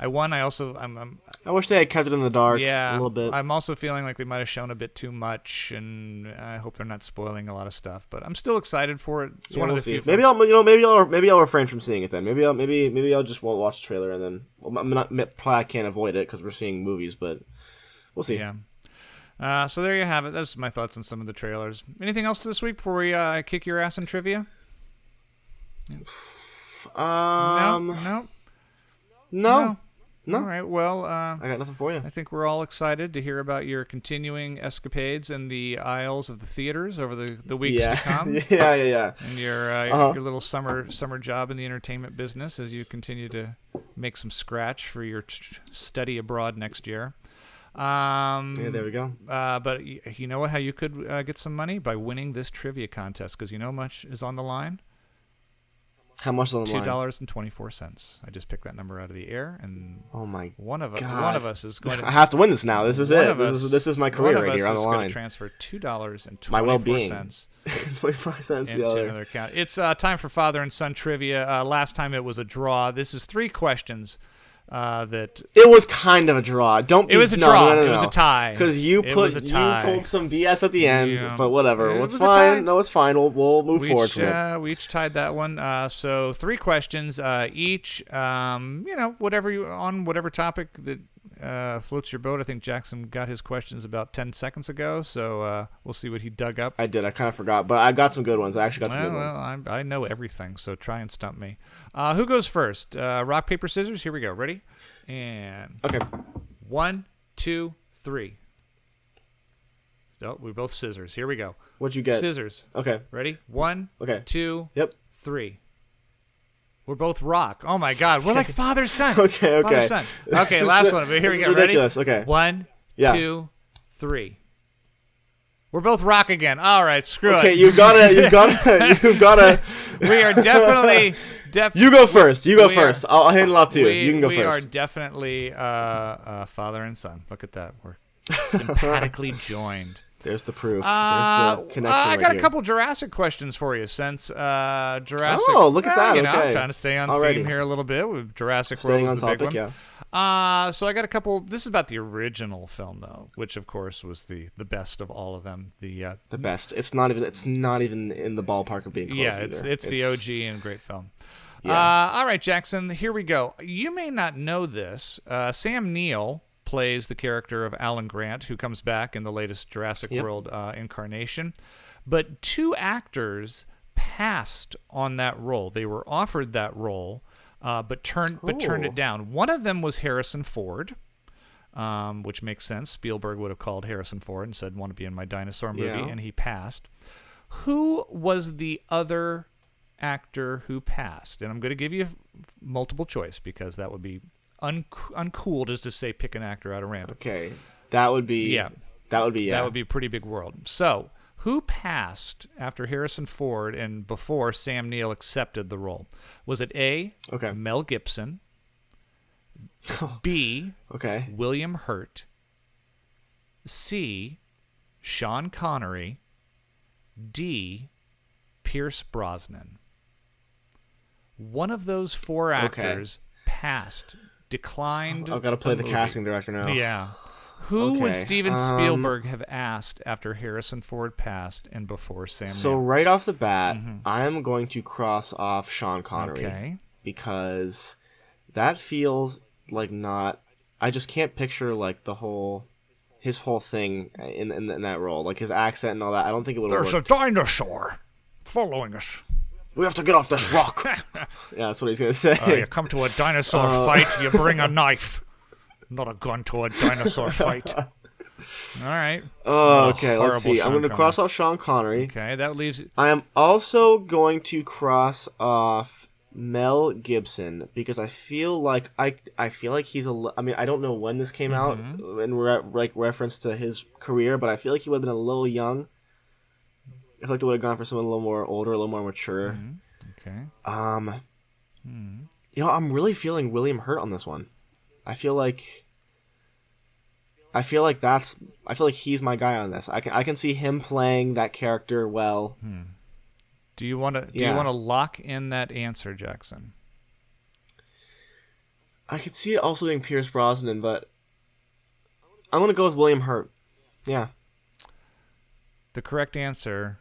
wish they had kept it in the dark. Yeah, a little bit. I'm also feeling like they might have shown a bit too much, and I hope they're not spoiling a lot of stuff. But I'm still excited for it. It's one of the few. Maybe I'll refrain from seeing it then. Maybe I'll just won't watch the trailer, and then probably I can't avoid it because we're seeing movies, but. We'll see. Yeah. So there you have it. That's my thoughts on some of the trailers. Anything else this week before we kick your ass in trivia? No. All right. Well, I got nothing for you. I think we're all excited to hear about your continuing escapades in the aisles of the theaters over the weeks to come. Yeah. And your little summer job in the entertainment business as you continue to make some scratch for your study abroad next year. There we go. But you know what? How you could get some money by winning this trivia contest, because you know much is on the line. How much is on the line? $2.24. I just picked that number out of the air, and one of us is going to. I have to win this now. This is it. This is my career right here on the line. One of us is going to transfer $2.24. My well-being. 25 cents. Into another account. It's time for father and son trivia. Last time it was a draw. This is 3 questions. That it was kind of a draw. It was a draw. It was a tie. Because you pulled some BS at the end, but whatever. It's fine. No, it's fine. We'll move forward from it. We each tied that one. So 3 questions each. Whatever topic that floats your boat. I think Jackson got his questions about 10 seconds ago. So we'll see what he dug up. I did. I kind of forgot, but I got some good ones. I actually got some good ones. I know everything, so try and stump me. Who goes first? Rock, paper, scissors. Here we go. Ready? And okay. 1, 2, 3. Oh, we both scissors. Here we go. What'd you get? Scissors. Okay. Ready? 1, okay. 2, yep. 3. We're both rock. Oh my God, we're like father son. Okay. Father son. Okay, last one. Here we go. Ridiculous. Ready? Okay. 1, 2, 3. We're both rock again. All right, screw it. Okay, you gotta. We are definitely. You go first. First. I'll hand it off to you. You can go first. We are definitely father and son. Look at that. We're sympathetically joined. There's the proof. There's the connection I got a couple Jurassic questions for you since Jurassic. Oh, look at that. Okay. I'm trying to stay on theme here a little bit with Jurassic World was the big one. Yeah. So I got a couple. This is about the original film, though, which of course was the best of all of them. The best. It's not even in the ballpark of being close. Yeah, it's the OG and great film. Yeah. All right, Jackson. Here we go. You may not know this. Sam Neill plays the character of Alan Grant, who comes back in the latest Jurassic World incarnation. But 2 actors passed on that role. They were offered that role. But turned it down. One of them was Harrison Ford, which makes sense. Spielberg would have called Harrison Ford and said, "Want to be in my dinosaur movie," and he passed. Who was the other actor who passed? And I'm going to give you multiple choice because that would be uncool just to say pick an actor out of random. Okay, that would be That would be a pretty big world. So. Who passed after Harrison Ford and before Sam Neill accepted the role? Was it A, Mel Gibson, B, William Hurt, C, Sean Connery, D, Pierce Brosnan? One of those 4 actors passed, declined. I've got to play the casting director now. Yeah. Who would Steven Spielberg have asked after Harrison Ford passed and before Sam Neill? So right off the bat, I'm going to cross off Sean Connery because that feels like not. I just can't picture like his whole thing in that role, like his accent and all that. I don't think it would. There's a dinosaur following us. We have to get off this rock. Yeah, that's what he's gonna say. You come to a dinosaur fight, you bring a knife. Not a gun to a dinosaur fight. All right. Okay, let's see. I'm going to cross off Sean Connery. Okay, that leaves... I am also going to cross off Mel Gibson because I feel like he's I mean, I don't know when this came out in reference to his career, but I feel like he would have been a little young. I feel like they would have gone for someone a little more older, a little more mature. Okay. You know, I'm really feeling William Hurt on this one. I feel like he's my guy on this. I can see him playing that character well. Do you want to lock in that answer, Jackson? I could see it also being Pierce Brosnan, but I'm gonna go with William Hurt. Yeah. The correct answer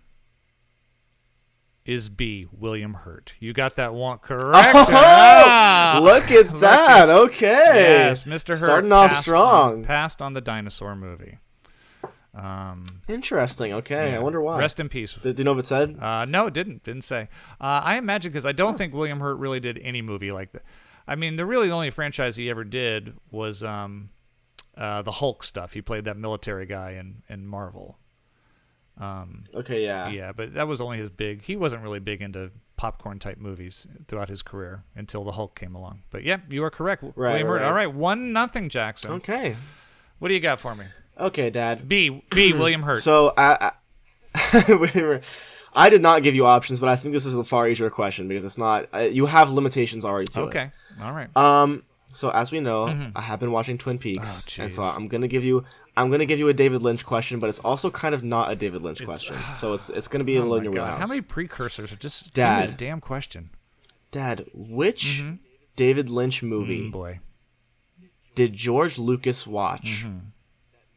is B, William Hurt. You got that one correct. Look at that. Okay. Yes, Mr. Hurt starting off strong. Passed on the dinosaur movie. Interesting. Okay. Yeah. I wonder why. Rest in peace. Did you know if it said? No, it didn't. Didn't say. I imagine because I don't think William Hurt really did any movie like that. I mean, the only franchise he ever did was the Hulk stuff. He played that military guy in Marvel. Yeah, but that was only his big. He wasn't really big into popcorn type movies throughout his career until the Hulk came along. But yeah, you are correct. William Hurt. All right, 1-0, Jackson. Okay. What do you got for me? Okay, Dad. B. William Hurt. So I'm I did not give you options, but I think this is a far easier question because it's not. You have limitations already to it. Okay. All right. So as we know, I have been watching Twin Peaks, and so I'm gonna give you a David Lynch question, but it's also kind of not a David Lynch question. So it's gonna be a little in your wheelhouse. How many precursors are just Dad? give me the damn question. Dad, which David Lynch movie Boy. did George Lucas watch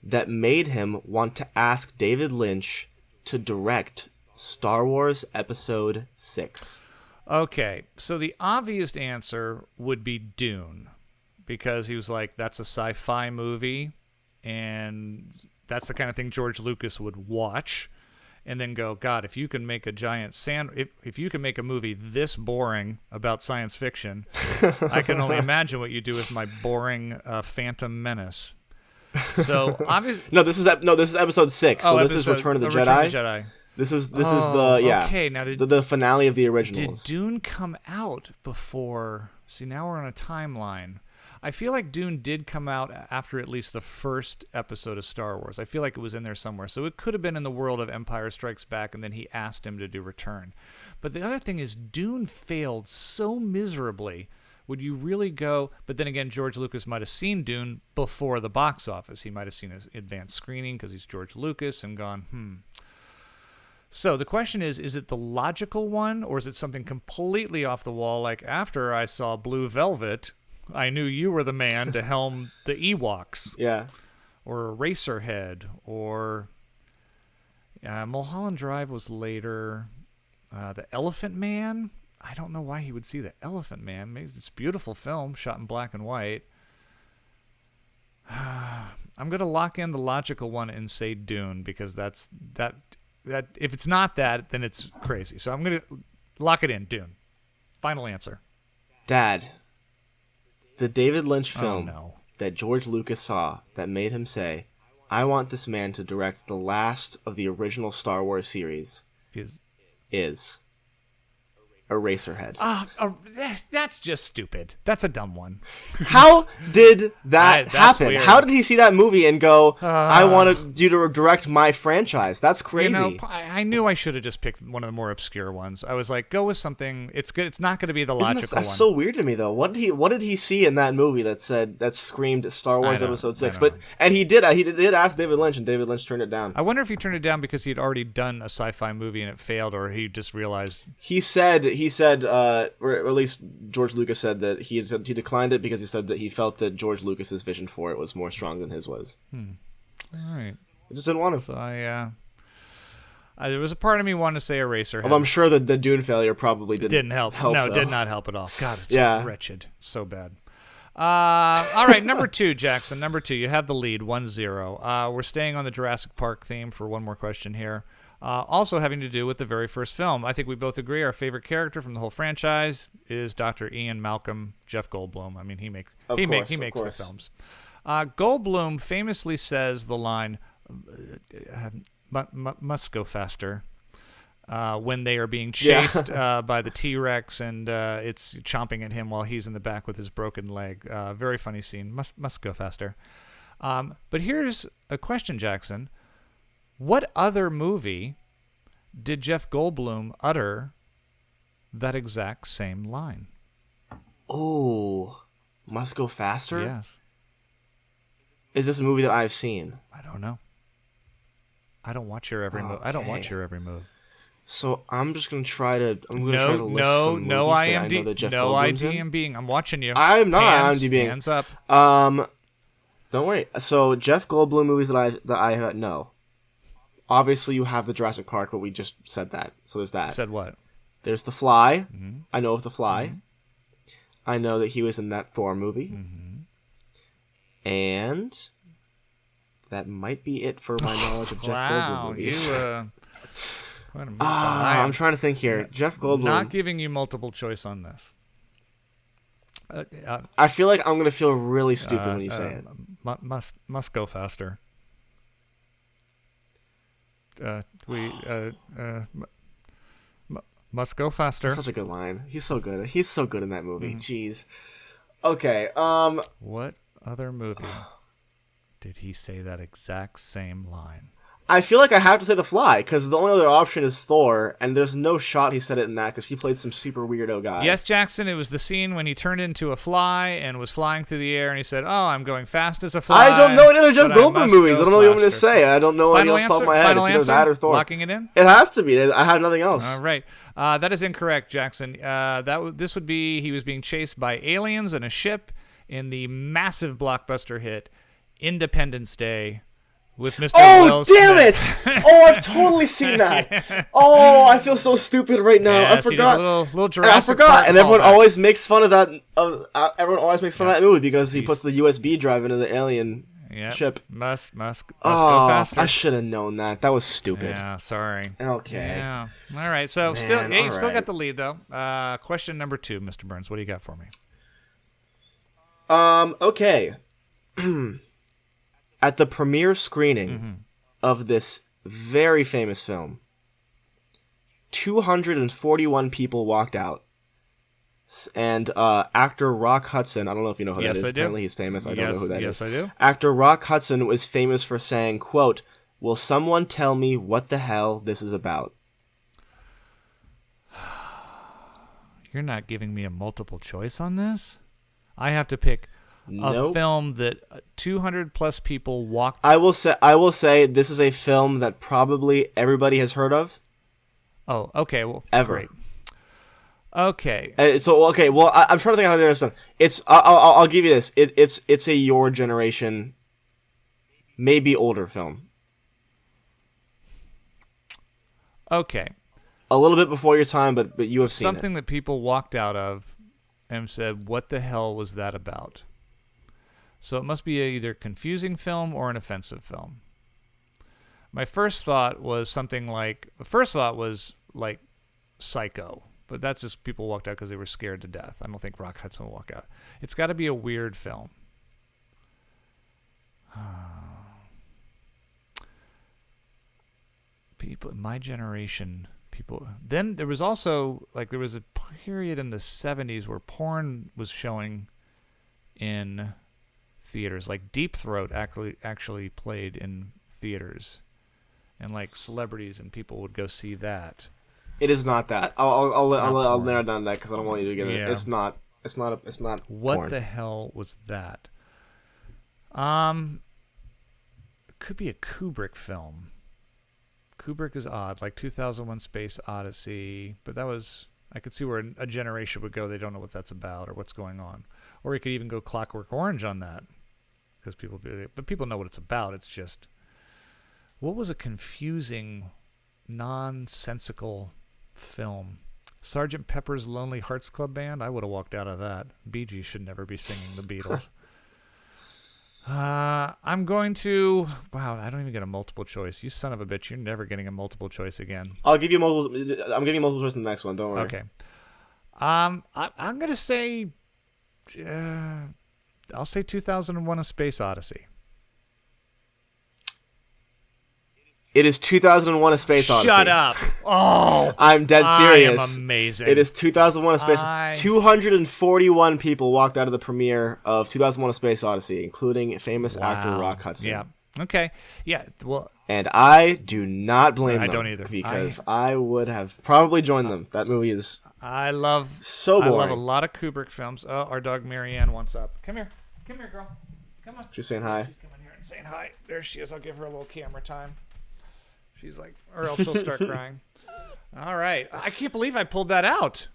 that made him want to ask David Lynch to direct Star Wars Episode 6? Okay, so the obvious answer would be Dune, because he was like, that's a sci-fi movie, and that's the kind of thing George Lucas would watch, and then go, God, if you can make a giant if you can make a movie this boring about science fiction, I can only imagine what you do with my boring Phantom Menace. So obviously, this is Episode 6. So this is Return of the Jedi. This is the okay. Now the finale of the originals. Did Dune come out before? See, now we're on a timeline. I feel like Dune did come out after at least the first episode of Star Wars. I feel like it was in there somewhere. So it could have been in the world of Empire Strikes Back, and then he asked him to do Return. But the other thing is, Dune failed so miserably. Would you really go? But then again, George Lucas might have seen Dune before the box office. He might have seen an advanced screening because he's George Lucas and gone, So the question is it the logical one, or is it something completely off the wall, like after I saw Blue Velvet, I knew you were the man to helm the Ewoks? Yeah. Or Eraserhead, or Mulholland Drive was later. The Elephant Man? I don't know why he would see the Elephant Man. Maybe it's a beautiful film, shot in black and white. I'm going to lock in the logical one and say Dune, because that if it's not that, then it's crazy. So I'm going to lock it in, Dune. Final answer. Dad, the David Lynch film that George Lucas saw that made him say, I want this man to direct the last of the original Star Wars series is Eraserhead. That's just stupid. That's a dumb one. How did that happen? Weird. How did he see that movie and go, I want you to direct my franchise? That's crazy. I knew I should have just picked one of the more obscure ones. I was like, go with something. It's good. It's not going to be the logical one. That's so weird to me, though. What did he see in that movie that screamed Star Wars Episode 6? And he did ask David Lynch, and David Lynch turned it down. I wonder if he turned it down because he had already done a sci-fi movie and it failed, or he just realized. He said, or at least George Lucas said that he declined it because he said that he felt that George Lucas's vision for it was more strong than his was. All right. I just didn't want to. So there was a part of me wanting to say Eraserhead. Well, I'm sure that the Dune failure probably didn't help. No, it did not help at all. God, it's wretched. So bad. All right, number 2, Jackson. Number 2, you have the lead, 1-0. We're staying on the Jurassic Park theme for one more question here. Also having to do with the very first film. I think we both agree our favorite character from the whole franchise is Dr. Ian Malcolm, Jeff Goldblum. I mean, he makes the films. Goldblum famously says the line, must go faster, when they are being chased by the T-Rex and it's chomping at him while he's in the back with his broken leg. Very funny scene. Must go faster. But here's a question, Jackson. What other movie did Jeff Goldblum utter that exact same line? Oh, must go faster? Yes. Is this a movie that I've seen? I don't know. I don't watch your every move. I don't watch your every move. So I'm just gonna try to. I'm gonna try to list some movies that I know that Jeff Goldblum's in. IMDb. I'm watching you. I'm not IMDb. Hands up. Don't worry. So Jeff Goldblum movies that I know. Obviously, you have the Jurassic Park, but we just said that. So there's that. Said what? There's The Fly. Mm-hmm. I know of The Fly. Mm-hmm. I know that he was in that Thor movie. Mm-hmm. And that might be it for my knowledge of Jeff Goldblum movies. I'm trying to think here. Jeff Goldblum. Not giving you multiple choice on this. I feel like I'm going to feel really stupid when you say it. Must go faster. Must go faster. That's such a good line. He's so good. He's so good in that movie. Jeez. Okay. What other movie did he say that exact same line? I feel like I have to say The Fly, because the only other option is Thor, and there's no shot he said it in that, because he played some super weirdo guy. Yes, Jackson, it was the scene when he turned into a fly and was flying through the air, and he said, "Oh, I'm going fast as a fly." I don't know any other Jeff Goldblum movies. I don't know what you want me to say. I don't know anything else off the top of my head. It's either that or Thor. Locking it in? It has to be. I have nothing else. All right. That is incorrect, Jackson. This would be he was being chased by aliens in a ship in the massive blockbuster hit Independence Day. With Mr. Will Smith. Smith. It! Oh, I've totally seen that. Oh, I feel so stupid right now. Yeah, I forgot. Little Jurassic I forgot, Park and everyone callback. always makes fun of that. Everyone always makes fun of that movie because he puts the USB drive into the alien ship. Must go faster. I should have known that. That was stupid. Yeah, sorry. Okay. Yeah. All right. So Man, you still got the lead though. Question number 2, Mr. Burns. What do you got for me? Okay. At the premiere screening of this very famous film, 241 people walked out. And actor Rock Hudson, I don't know if you know who that is. I do. Apparently he's famous. I don't know who that is. Yes, I do. Actor Rock Hudson was famous for saying, quote, "Will someone tell me what the hell this is about?" You're not giving me a multiple choice on this? I have to pick a film that 200 plus people walked. I will say this is a film that probably everybody has heard of. Oh, okay. Well, ever. Great. Okay. Well, I'm trying to think how to understand. It's I'll give you this. It's a your generation, maybe older film. Okay. A little bit before your time, but you have seen something that people walked out of and said, "What the hell was that about?" So it must be either a confusing film or an offensive film. My first thought was like Psycho, but that's just people walked out because they were scared to death. I don't think Rock Hudson will walk out. It's got to be a weird film. People in my generation, Then there was also there was a period in the 70s where porn was showing in theaters, like Deep Throat actually played in theaters, and celebrities and people would go see that. It is not that. I'll narrow down that because I don't want you to get it. It's not. It's not. What porn. the hell was that? It could be a Kubrick film. Kubrick is odd, like 2001: Space Odyssey, but that was, I could see where a generation would go. They don't know what that's about or what's going on, or you could even go Clockwork Orange on that, because people know what it's about. It's just, what was a confusing, nonsensical film? Sgt. Pepper's Lonely Hearts Club Band? I would have walked out of that. Bee Gees should never be singing the Beatles. I'm going to... Wow, I don't even get a multiple choice. You son of a bitch, you're never getting a multiple choice again. I'm giving you multiple choice in the next one, don't worry. Okay. I'm going to say... I'll say 2001: A Space Odyssey. It is 2001: A Space Odyssey. Shut up. Oh. I'm dead serious. I am amazing. It is 2001: A Space Odyssey. 241 people walked out of the premiere of 2001: A Space Odyssey, including famous actor Rock Hudson. Yeah. Okay. Yeah. Well. And I do not blame them. I don't either. Because I would have probably joined them. That movie is so boring. I love a lot of Kubrick films. Oh, our dog Marianne wants up. Come here. Come here, girl. Come on. She's saying hi. She's coming here and saying hi. There she is. I'll give her a little camera time. She's like, or else she'll start crying. All right. I can't believe I pulled that out.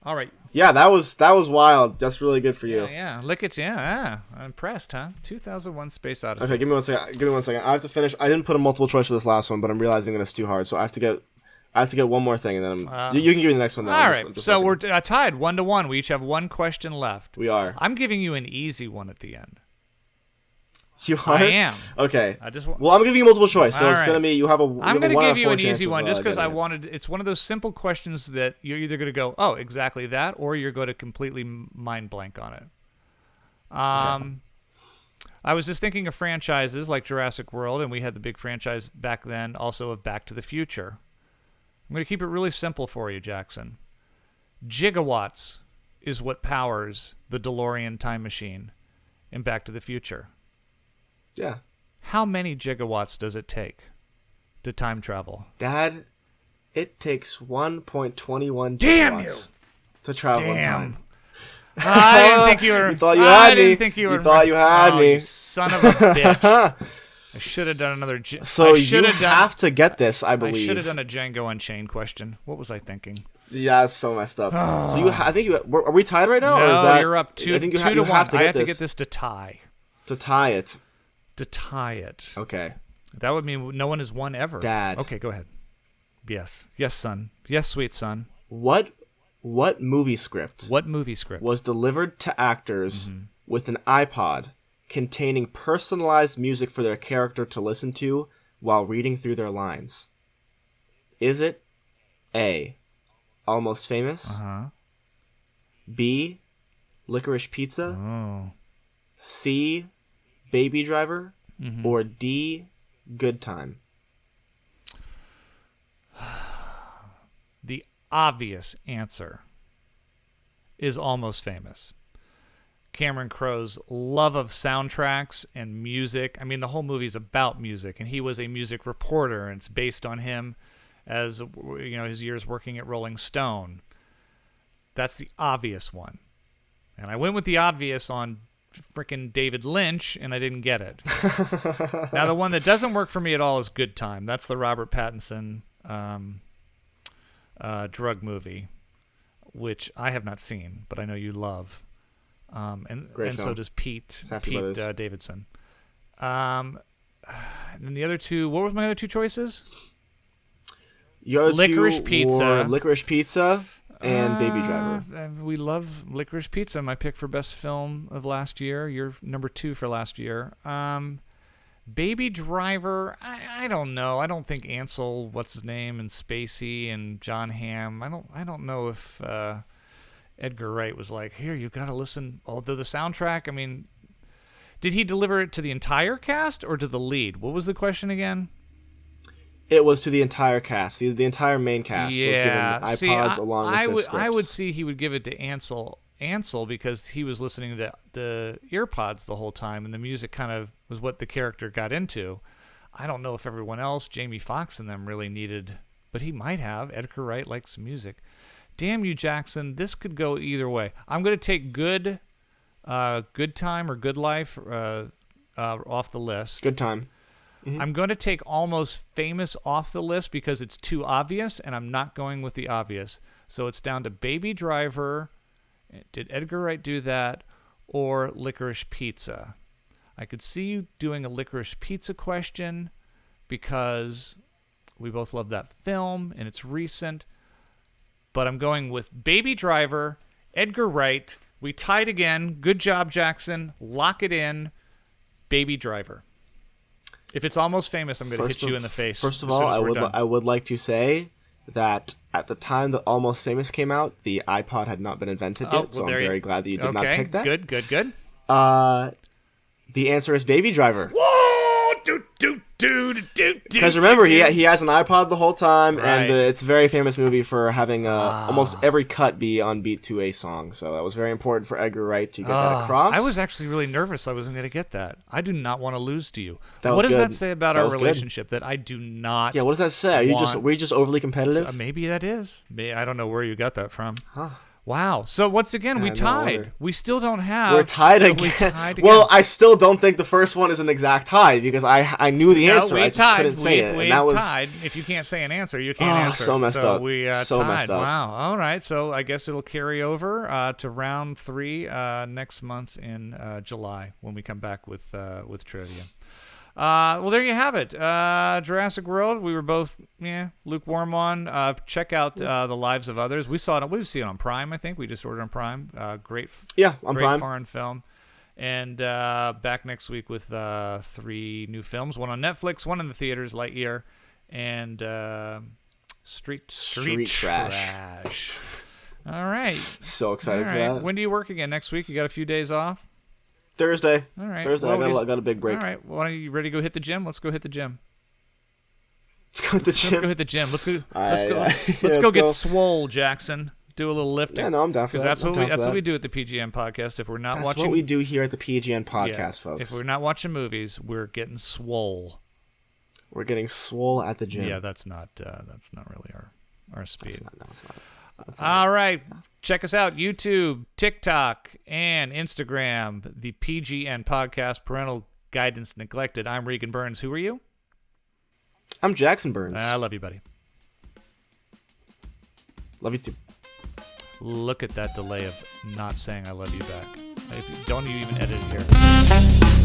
All right. Yeah, that was wild. That's really good for you. Yeah. Look at you. Yeah. I'm impressed, huh? 2001: Space Odyssey. Okay, give me one second. I have to finish. I didn't put a multiple choice for this last one, but I'm realizing that it's too hard. So I have to get one more thing, and then you can give me the next one. All right. So we're tied 1-1. We each have one question left. We are. I'm giving you an easy one at the end. You are? I am. Okay. Well, I'm giving you multiple choice, so it's gonna be I'm gonna give you an easy one just because I wanted. It's one of those simple questions that you're either gonna go, oh, exactly that, or you're going to completely mind blank on it. I was just thinking of franchises like Jurassic World, and we had the big franchise back then, also of Back to the Future. I'm gonna keep it really simple for you, Jackson. Gigawatts is what powers the DeLorean time machine in Back to the Future. Yeah. How many gigawatts does it take? to time travel? Dad, it takes 1.21 Damn gigawatts to travel in time. I didn't think you were. You thought you had me. Didn't think you were. You thought you had me. You son of a bitch. I should have done another. So you have to get this, I believe. I should have done a Django Unchained question. What was I thinking? Yeah, it's so messed up. So I think are we tied right now? No, or is that, you're up 2 I think you 2 to 1. Have to I get have this. to get this to tie. To tie it. To tie it. Okay. That would mean no one has won ever. Dad. Okay, go ahead. Yes, son. Yes, sweet son. What movie script? What movie script was delivered to actors with an iPod containing personalized music for their character to listen to while reading through their lines? Is it A, Almost Famous? B, Licorice Pizza? C, Baby Driver? Or D, Good Time? The obvious answer is Almost Famous. Cameron Crowe's love of soundtracks and music. I mean, the whole movie's about music, and he was a music reporter, and it's based on him as, you know, his years working at Rolling Stone. That's the obvious one. And I went with the obvious on frickin' David Lynch, and I didn't get it. Now, the one that doesn't work for me at all is Good Time. That's the Robert Pattinson drug movie, which I have not seen, but I know you love. And so does Pete Davidson. And then the other two, what were my other two choices? Licorice Pizza and Baby Driver. We love Licorice Pizza, my pick for best film of last year. Your number 2 for last year. Baby Driver, I don't know. I don't think Ansel, what's his name, and Spacey and John Hamm. I don't know if Edgar Wright was like, here, you got to listen. Although the soundtrack, I mean, did he deliver it to the entire cast or to the lead? What was the question again? It was to the entire cast. The entire main cast was given iPods along with their scripts. I would see he would give it to Ansel because he was listening to the earpods the whole time, and the music kind of was what the character got into. I don't know if everyone else, Jamie Foxx and them, really needed, but he might have. Edgar Wright likes music. Damn you, Jackson. This could go either way. I'm going to take Good Time or Good Life off the list. Good Time. I'm going to take Almost Famous off the list because it's too obvious, and I'm not going with the obvious. So it's down to Baby Driver. Did Edgar Wright do that? Or Licorice Pizza? I could see you doing a Licorice Pizza question because we both love that film, and it's recent. But I'm going with Baby Driver, Edgar Wright. We tied again. Good job, Jackson. Lock it in. Baby Driver. If it's Almost Famous, I'm going to hit you in the face. First of all, I would like to say that at the time that Almost Famous came out, the iPod had not been invented yet, so I'm very glad that you did not pick that. Good. The answer is Baby Driver. Whoa! Because remember, he has an iPod the whole time, right. And it's a very famous movie for having almost every cut be on beat to a song. So that was very important for Edgar Wright to get that across. I was actually really nervous I wasn't going to get that. I do not want to lose to you. What does that say about our relationship? That I do not. Yeah, what does that say? Were you just overly competitive? Maybe that is. I don't know where you got that from. Huh. Wow. So once again, we tied. We still don't have. We're tied again. Well, I still don't think the first one is an exact tie because I knew the answer. I just couldn't say it. We tied. If you can't say an answer, you can't answer. So messed up. We so tied. Messed up. Wow. All right. So I guess it'll carry over to round 3 next month in July when we come back with trivia. Well, there you have it. Jurassic World. We were both lukewarm on. Check out The Lives of Others. We saw it. We see it on Prime. I think we just ordered on Prime. Great. On great Prime. Foreign film. And back next week with 3 new films. One on Netflix. One in the theaters. Lightyear. And Street Trash. All right. So excited for that. When do you work again? Next week? You got a few days off? Thursday. All right. Thursday. I got a big break. All right. Well, are you ready to go hit the gym? Let's go hit the gym. Let's go hit the gym. Let's go hit the gym. Let's go get swole, Jackson. Do a little lifting. Yeah, no, I'm down for that. Because that's what we do at the PGN podcast. If we're not watching, that's what we do here at the PGN podcast, folks. If we're not watching movies, we're getting swole. We're getting swole at the gym. Yeah, that's not really our speed. That's not. All right. Check us out. YouTube, TikTok, and Instagram. The PGN podcast, Parental Guidance Neglected. I'm Regan Burns. Who are you? I'm Jackson Burns. I love you, buddy. Love you too. Look at that delay of not saying I love you back. Don't you even edit it here.